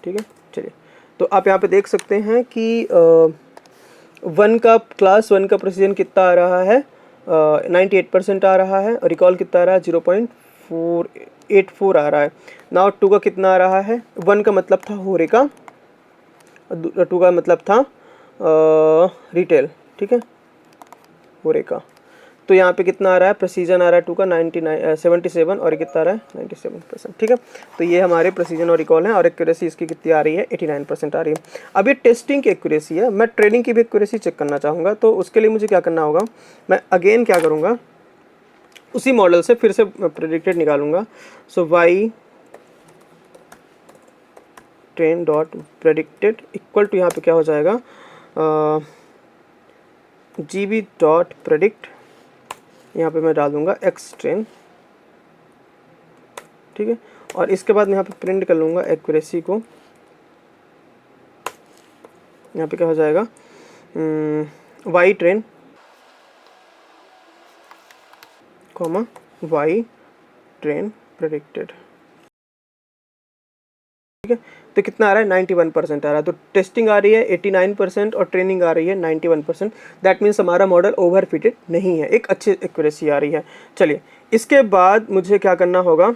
[SPEAKER 1] ठीक है। चलिए, तो आप यहाँ पे देख सकते हैं कि क्लास 1 का प्रेसिजन कितना आ रहा है, 98% आ रहा है, और रिकॉल कितना आ रहा है, 0.484 आ रहा है। नाउ 2 का कितना आ रहा है, 1 का मतलब था होरेका, 2 का मतलब था रिटेल, ठीक है, होरेका। तो यहाँ पे कितना आ रहा है, प्रेसिजन आ रहा है 2 का 77 और ये कितना आ रहा है 97%। ठीक है, तो ये हमारे प्रेसिजन और रिकॉल हैं और एक्यूरेसी इसकी कितनी आ रही है 89% आ रही है। अब ये टेस्टिंग की एक्यूरेसी है, मैं ट्रेनिंग की भी एक्यूरेसी चेक करना चाहूँगा, तो उसके लिए मुझे क्या करना होगा, मैं अगेन क्या करूँगा, उसी मॉडल से फिर से प्रेडिक्टेड निकालूंगा। So Y train dot predicted equal to यहाँ पे क्या हो जाएगा, जी बी डॉट प्रेडिक्ट, यहाँ पे मैं डाल दूंगा एक्स ट्रेन। ठीक है, और इसके बाद मैं यहाँ पे प्रिंट कर लूँगा एक्यूरेसी को, यहाँ पे क्या हो जाएगा, y train comma y train predicted. ठीक है, तो कितना आ रहा है 91% आ रहा है। तो टेस्टिंग आ रही है 89% और ट्रेनिंग आ रही है 91%। दैट मीन्स हमारा मॉडल ओवर फिटेड नहीं है, एक अच्छी एक्यूरेसी आ रही है। चलिए, इसके बाद मुझे क्या करना होगा,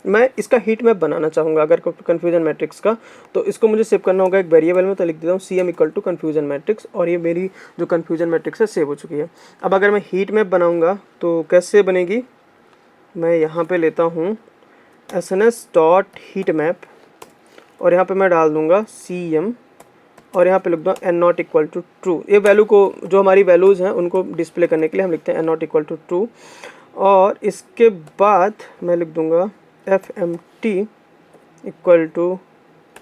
[SPEAKER 1] मैं इसका हीट मैप बनाना चाहूँगा अगर कन्फ्यूजन मैट्रिक्स का, तो इसको मुझे सेव करना होगा एक वेरिएबल में। तो लिख देता हूँ CM equal to confusion matrix, और ये मेरी जो कन्फ्यूजन मैट्रिक्स है सेव हो चुकी है। अब अगर मैं हीट मैप बनाऊँगा तो कैसे बनेगी, मैं यहाँ पे लेता हूँ SNS डॉट हीट मैप और यहाँ पे मैं डाल दूँगा CM और यहाँ पे लिख दूँगा N not equal to true. ये वैल्यू को, जो हमारी वैल्यूज़ हैं उनको डिस्प्ले करने के लिए हम लिखते हैं N not equal to true. और इसके बाद मैं लिख दूँगा FMT equal to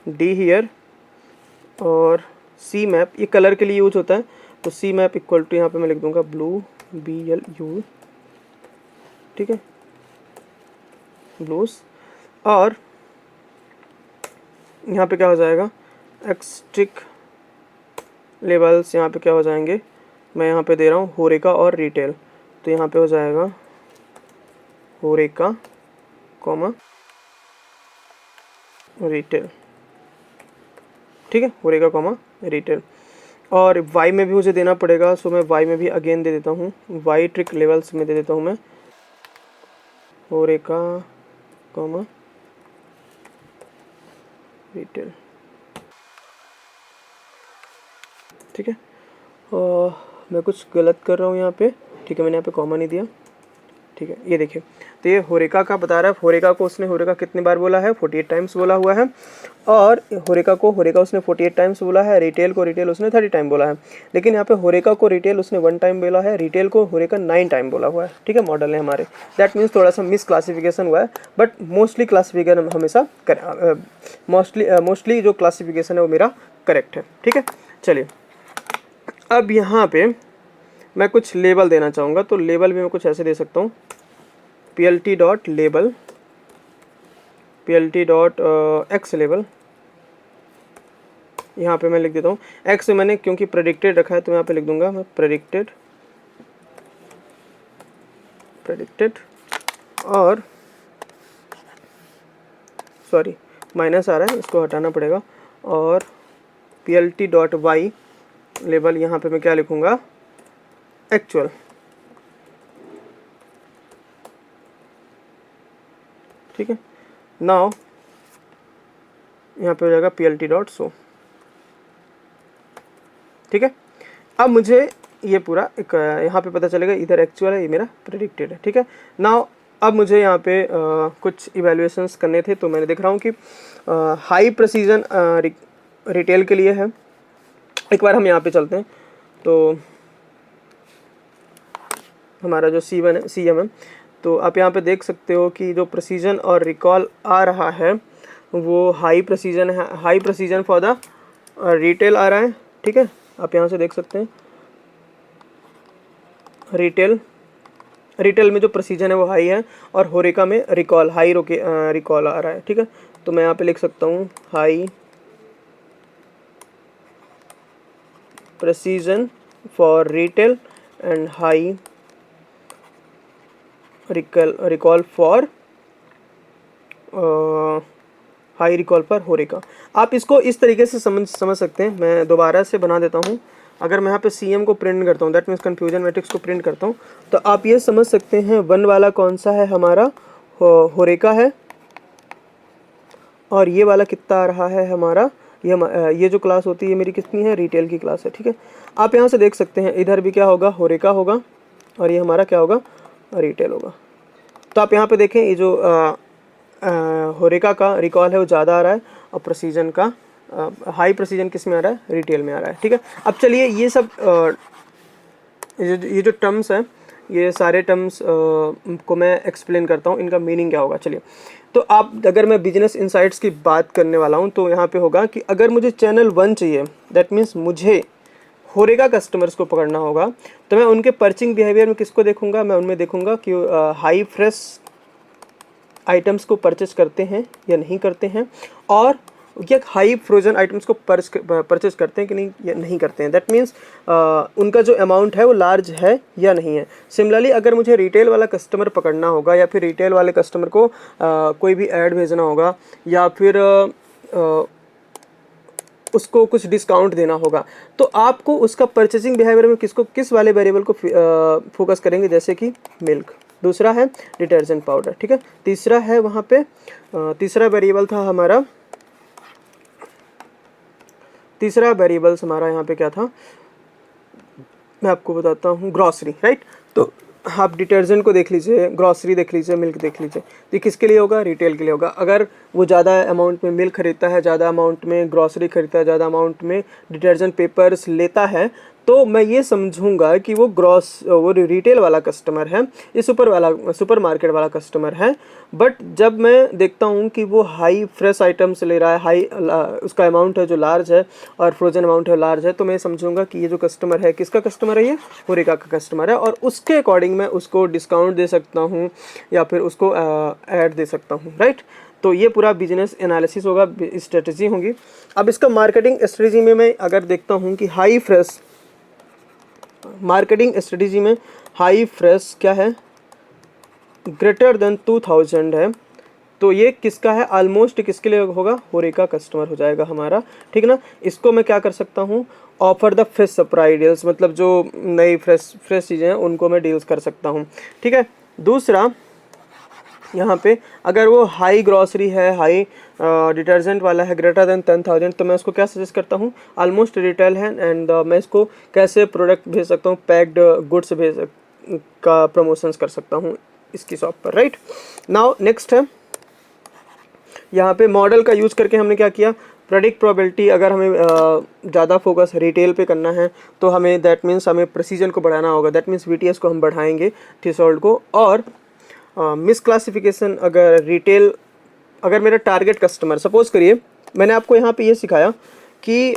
[SPEAKER 1] D here, और सी मैप ये कलर के लिए यूज होता है, तो सी मैप इक्वल टू यहाँ पे मैं लिख दूँगा ब्लू BLU। ठीक है, ब्लूस, और यहाँ पे क्या हो जाएगा, एक्सट्रिक लेवल्स यहाँ पे क्या हो जाएंगे, मैं यहाँ पे दे रहा हूँ होरेका और रिटेल, तो यहाँ पे हो जाएगा होरेका कॉमा रिटेल। ठीक है, होरेका कॉमा रिटेल, और वाई में भी मुझे देना पड़ेगा, सो मैं वाई में भी अगेन दे देता हूँ, वाई ट्रिक लेवल्स में दे देता हूँ मैं होरेका कॉमा रिटेल। ठीक है, और मैं कुछ गलत कर रहा हूँ यहाँ पे। ठीक है, मैंने यहाँ पे कॉमा नहीं दिया। ठीक है, ये देखिए, तो ये होरेका का बता रहा है, होरेका को उसने होरेका कितनी बार बोला है, 48 टाइम्स बोला हुआ है, और होरेका उसने 48 टाइम्स बोला है, रिटेल को रिटेल उसने 30 टाइम बोला है। लेकिन यहाँ पे होरेका को रिटेल उसने 1 टाइम बोला है, रिटेल को होरेका 9 टाइम बोला हुआ है। ठीक है, मॉडल है हमारे, दैट मीन्स थोड़ा सा मिस क्लासिफिकेशन हुआ है, बट मोस्टली क्लासिफिकेशन हमेशा मोस्टली जो क्लासिफिकेशन है वो मेरा करेक्ट है। ठीक है, चलिए, अब यहाँ पे मैं कुछ लेबल देना चाहूँगा, तो लेबल भी मैं कुछ ऐसे दे सकता हूँ, PLT dot label, PLT dot x label. यहाँ पे मैं लिख देता हूँ एक्स, मैंने क्योंकि प्रेडिक्टेड रखा है तो यहाँ पे लिख दूंगा मैं प्रेडिक्टेड, और सॉरी माइनस आ रहा है, इसको हटाना पड़ेगा, और PLT डॉट वाई लेबल, यहाँ पे मैं क्या लिखूँगा, एक्चुअल। ठीक है, नाउ यहाँ पे हो जाएगा PLT डॉट शो। ठीक है, अब मुझे ये पूरा एक यहाँ पे पता चलेगा इधर एक्चुअल है, ये मेरा प्रेडिक्टेड है। ठीक है, नाउ अब मुझे यहाँ पे कुछ इवैल्यूएशंस करने थे, तो मैंने देख रहा हूँ कि हाई प्रेसिजन रिटेल के लिए है। एक बार हम यहाँ पे चलते हैं, तो हमारा जो CM है, तो आप यहाँ पे देख सकते हो कि जो प्रेसिजन और रिकॉल आ रहा है वो हाई प्रेसिजन है, high precision for the retail आ रहा है। ठीक है, आप यहाँ से देख सकते हैं रिटेल में जो प्रेसिजन है वो हाई है, और होरेका में रिकॉल हाई रिकॉल आ रहा है। ठीक है, तो मैं यहाँ पे लिख सकता हूँ high precision for retail and high recall for high recall पर होरेका। आप इसको इस तरीके से समझ सकते हैं। मैं दोबारा से बना देता हूँ। अगर मैं यहाँ पे CM को प्रिंट करता हूँ, दैट मीन्स कन्फ्यूजन मैट्रिक्स को प्रिंट करता हूँ, तो आप ये समझ सकते हैं 1 वाला कौन सा है, हमारा होरेका है, और ये वाला कितना आ रहा है हमारा, ये जो क्लास होती है मेरी कितनी है, रिटेल की क्लास है। ठीक है, आप यहाँ से देख सकते हैं इधर भी क्या होगा, होरेका होगा, और ये हमारा क्या होगा, रिटेल होगा। तो आप यहाँ पे देखें ये जो होरेका का रिकॉल है वो ज़्यादा आ रहा है और प्रेसिजन का हाई प्रेसिजन किस में आ रहा है, रिटेल में आ रहा है। ठीक है, अब चलिए ये सब ये जो टर्म्स हैं, ये सारे टर्म्स को मैं एक्सप्लेन करता हूँ, इनका मीनिंग क्या होगा। चलिए, तो आप अगर मैं बिजनेस इनसाइट्स की बात करने वाला हूँ तो यहाँ पे होगा कि अगर मुझे चैनल 1 चाहिए, दैट मीन्स मुझे होरेका कस्टमर्स को पकड़ना होगा, तो मैं उनके पर्चिंग बिहेवियर में किसको देखूंगा, मैं उनमें देखूंगा कि हाई फ्रेश आइटम्स को परचेस करते हैं या नहीं करते हैं, और ये हाई फ्रोजन आइटम्स को परचेस करते हैं कि नहीं या नहीं करते हैं। दैट मीन्स उनका जो अमाउंट है वो लार्ज है या नहीं है। सिमिलरली अगर मुझे रिटेल वाला कस्टमर पकड़ना होगा या फिर रिटेल वाले कस्टमर को कोई भी ऐड भेजना होगा या फिर उसको कुछ डिस्काउंट देना होगा, तो आपको उसका परचेसिंग बिहेवियर में किस वाले वेरिएबल को फोकस करेंगे, जैसे कि मिल्क, दूसरा है डिटर्जेंट पाउडर। ठीक है, तीसरा है वहाँ पे तीसरा वेरिएबल्स हमारा यहाँ पे क्या था, मैं आपको बताता हूँ, ग्रॉसरी, राइट। तो आप डिटर्जेंट को देख लीजिए, ग्रॉसरी देख लीजिए, मिल्क देख लीजिए, तो किसके लिए होगा, रिटेल के लिए होगा। अगर वो ज़्यादा अमाउंट में मिल्क खरीदता है, ज़्यादा अमाउंट में ग्रॉसरी खरीदता है, ज़्यादा अमाउंट में डिटर्जेंट पेपर्स लेता है, तो मैं ये समझूंगा कि वो रिटेल वाला कस्टमर है, ये सुपर मार्केट वाला कस्टमर है। बट जब मैं देखता हूँ कि वो हाई फ्रेश आइटम्स ले रहा है, उसका अमाउंट है जो लार्ज है और फ्रोजन अमाउंट है लार्ज है, तो मैं समझूंगा कि ये जो कस्टमर है किसका कस्टमर है, ये होरेका का कस्टमर है, और उसके अकॉर्डिंग मैं उसको डिस्काउंट दे सकता हूँ या फिर उसको ऐड दे सकता हूँ, राइट। तो ये पूरा बिजनेस एनालिसिस होगा, स्ट्रेटजी होगी। अब इसका मार्केटिंग स्ट्रेटजी में मैं अगर देखता हूँ कि हाई फ्रेश मार्केटिंग स्ट्रेटजी में हाई फ्रेश क्या है, ग्रेटर देन 2000 है, तो ये किसका है, ऑलमोस्ट किसके लिए होगा, होरेका कस्टमर हो जाएगा हमारा। ठीक है ना, इसको मैं क्या कर सकता हूँ, offer the fresh supply deals, मतलब जो नई फ्रेश चीज़ें हैं उनको मैं डील्स कर सकता हूँ। ठीक है, दूसरा यहाँ पे अगर वो हाई ग्रॉसरी है, हाई डिटर्जेंट वाला है, ग्रेटर देन 10,000, तो मैं उसको क्या सजेस्ट करता हूँ, ऑलमोस्ट रिटेल है, एंड मैं इसको कैसे प्रोडक्ट भेज सकता हूँ, पैक्ड गुड्स का प्रमोशंस कर सकता हूँ इसकी शॉप पर, राइट। नाउ नेक्स्ट है यहाँ पे मॉडल का यूज़ करके हमने क्या किया, प्रेडिक्ट प्रोबेबिलिटी। अगर हमें ज़्यादा फोकस रिटेल पे करना है तो हमें दैट मीन्स हमें प्रेसिजन को बढ़ाना होगा, दैट मीन्स VTS को हम बढ़ाएंगे, थ्रेशोल्ड को। और मिस क्लासिफिकेशन, अगर मेरा टारगेट कस्टमर, सपोज करिए मैंने आपको यहाँ पे ये सिखाया कि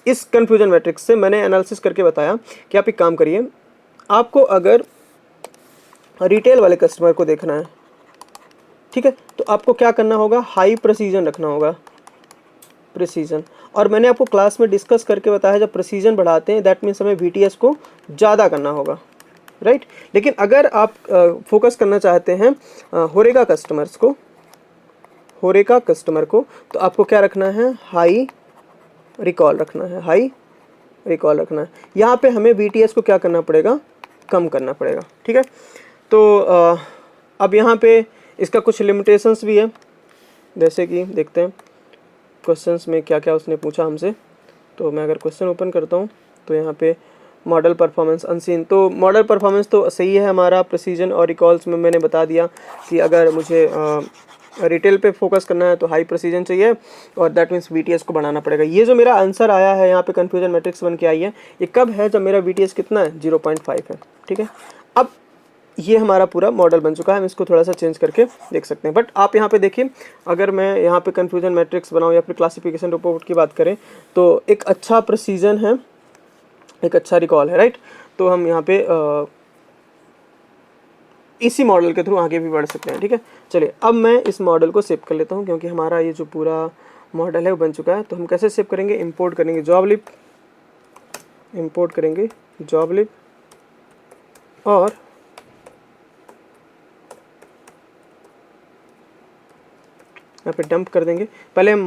[SPEAKER 1] इस कन्फ्यूजन मैट्रिक्स से मैंने एनालिसिस करके बताया कि आप एक काम करिए, आपको अगर रिटेल वाले कस्टमर को देखना है, ठीक है, तो आपको क्या करना होगा, हाई प्रेसिजन रखना होगा, प्रेसिजन। और मैंने आपको क्लास में डिस्कस करके बताया जब प्रेसिजन बढ़ाते हैं दैट मीन्स हमें VTS को ज़्यादा करना होगा, राइट। लेकिन अगर आप फोकस करना चाहते हैं होरेका कस्टमर को, तो आपको क्या रखना है, हाई रिकॉल रखना है, यहाँ पे हमें VTS को क्या करना पड़ेगा, कम करना पड़ेगा। ठीक है, तो अब यहाँ पे इसका कुछ लिमिटेशंस भी है, जैसे कि देखते हैं क्वेश्चंस में क्या क्या उसने पूछा हमसे। तो मैं अगर क्वेश्चन ओपन करता हूँ तो यहाँ पे मॉडल परफॉर्मेंस अनसीन, तो मॉडल परफॉर्मेंस तो सही है हमारा, प्रेसिजन और रिकॉल्स में मैंने बता दिया कि अगर मुझे रिटेल पे फोकस करना है तो हाई प्रेसिजन चाहिए और दैट मीन्स VTS को बढ़ाना पड़ेगा। ये जो मेरा आंसर आया है यहाँ पे कन्फ्यूजन मैट्रिक्स बन के आई है, ये कब है, जब मेरा VTS कितना है, 0.5 है। ठीक है, अब ये हमारा पूरा मॉडल बन चुका है, हम इसको थोड़ा सा चेंज करके देख सकते हैं। बट आप यहाँ पे देखिए, अगर मैं यहाँ पे कन्फ्यूजन मैट्रिक्स बनाऊँ या फिर क्लासिफिकेशन रिपोर्ट की बात करें, तो एक अच्छा प्रेसिजन है, एक अच्छा रिकॉल है, राइट। तो हम यहाँ पे इसी मॉडल के थ्रू आगे भी बढ़ सकते हैं। ठीक है, चलिए अब मैं इस मॉडल को सेव कर लेता हूँ, क्योंकि हमारा ये जो पूरा मॉडल है वो बन चुका है। तो हम कैसे सेव करेंगे, इंपोर्ट करेंगे जॉबलिब, और यहाँ पे डंप कर देंगे। पहले हम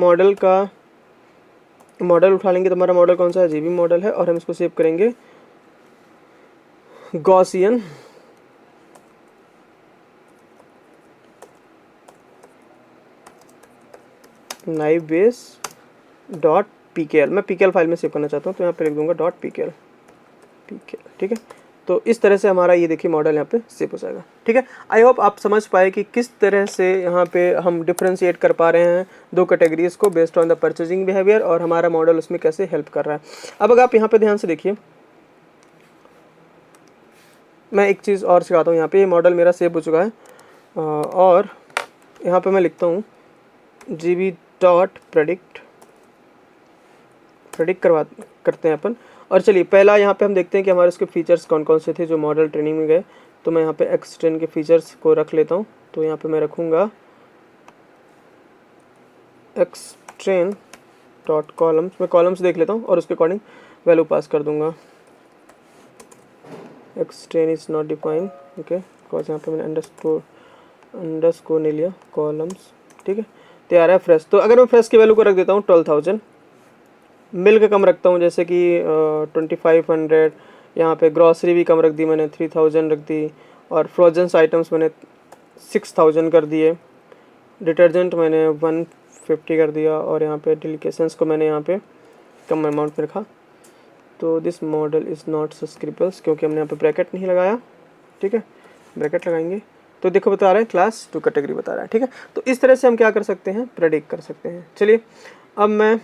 [SPEAKER 1] मॉडल उठा लेंगे, तो हमारा मॉडल कौन सा है, GB मॉडल है, और हम इसको सेव करेंगे गॉसियन naivebase.pkl। मैं PKL फाइल में सेव करना चाहता हूँ, तो यहाँ पे लिख दूंगा .pkl। ठीक है। तो इस तरह से हमारा ये देखिए मॉडल यहाँ पे सेव हो जाएगा। ठीक है, आई होप आप समझ पाए कि किस तरह से यहाँ पे हम डिफ्रेंशिएट कर पा रहे हैं दो कैटेगरीज को based on the purchasing behaviour, और हमारा मॉडल उसमें कैसे हेल्प कर रहा है। अब अगर आप यहाँ पे ध्यान से देखिए, मैं एक चीज़ और सिखाता हूँ। यहाँ पे ये मॉडल मेरा सेव हो चुका है और यहाँ पे मैं लिखता हूँ gb.predict करते हैं अपन। और चलिए पहला यहाँ पे हम देखते हैं कि हमारे उसके फीचर्स कौन कौन से थे जो मॉडल ट्रेनिंग में गए। तो मैं यहाँ पे एक्सट्रेन के फीचर्स को रख लेता हूँ। तो यहाँ पे मैं रखूँगा एक्सट्रेन डॉट कॉलम्स, मैं कॉलम्स देख लेता हूँ और उसके अकॉर्डिंग वैल्यू पास कर दूँगा। एक्सट्रेन is not defined, okay, because यहाँ पे मैंने अंडरस्कोर नहीं लिया, कॉलम्स। ठीक है, तैयार है फ्रेश। तो अगर मैं फ्रेश की वैल्यू को रख देता हूँ 12,000, मिल्क कम रखता हूँ जैसे कि 2500, यहाँ पे ग्रॉसरी भी कम रख दी मैंने, 3000 रख दी, और फ्रोजन आइटम्स मैंने 6000 कर दिए, डिटर्जेंट मैंने 150 कर दिया, और यहाँ पे डेलिकेशंस को मैंने यहाँ पे कम अमाउंट में रखा। तो दिस मॉडल इज़ नॉट सब्सक्रिबल्स, क्योंकि हमने यहाँ पे ब्रैकेट नहीं लगाया। ठीक है, ब्रैकेट लगाएंगे तो देखो बता रहा है क्लास 2 कैटेगरी बता रहा है। ठीक है, तो इस तरह से हम क्या कर सकते हैं, प्रेडिक्ट कर सकते हैं। चलिए अब मैं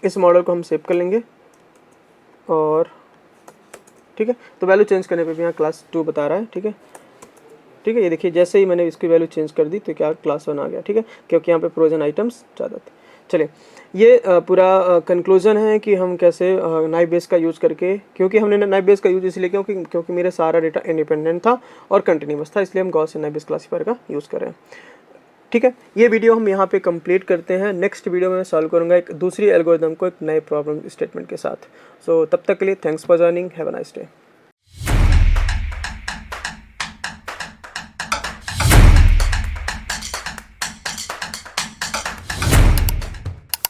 [SPEAKER 1] इस मॉडल को हम सेव कर लेंगे और ठीक है, तो वैल्यू चेंज करने पे भी यहाँ क्लास 2 बता रहा है। ठीक है, ठीक है, ये देखिए जैसे ही मैंने इसकी वैल्यू चेंज कर दी तो क्या क्लास 1 आ गया। ठीक है, क्योंकि यहाँ पे फ्रोजन आइटम्स ज़्यादा थे। चलिए ये पूरा कंक्लूजन है कि हम कैसे नाइफ बेस का यूज़ करके, क्योंकि हमने नाइफ बेस का यूज़ इसलिए क्योंकि मेरा सारा डेटा इंडिपेंडेंट था और कंटिन्यूअस था, इसलिए हम गॉसियन नाइफ बेस क्लासीफायर का यूज़ कर रहे हैं। ठीक है, ये वीडियो हम यहाँ पे कंप्लीट करते हैं। नेक्स्ट वीडियो में मैं सॉल्व करूँगा एक दूसरी एल्गोरिदम को एक नए प्रॉब्लम स्टेटमेंट के साथ। सो तब तक के लिए thanks for joining, have a nice day.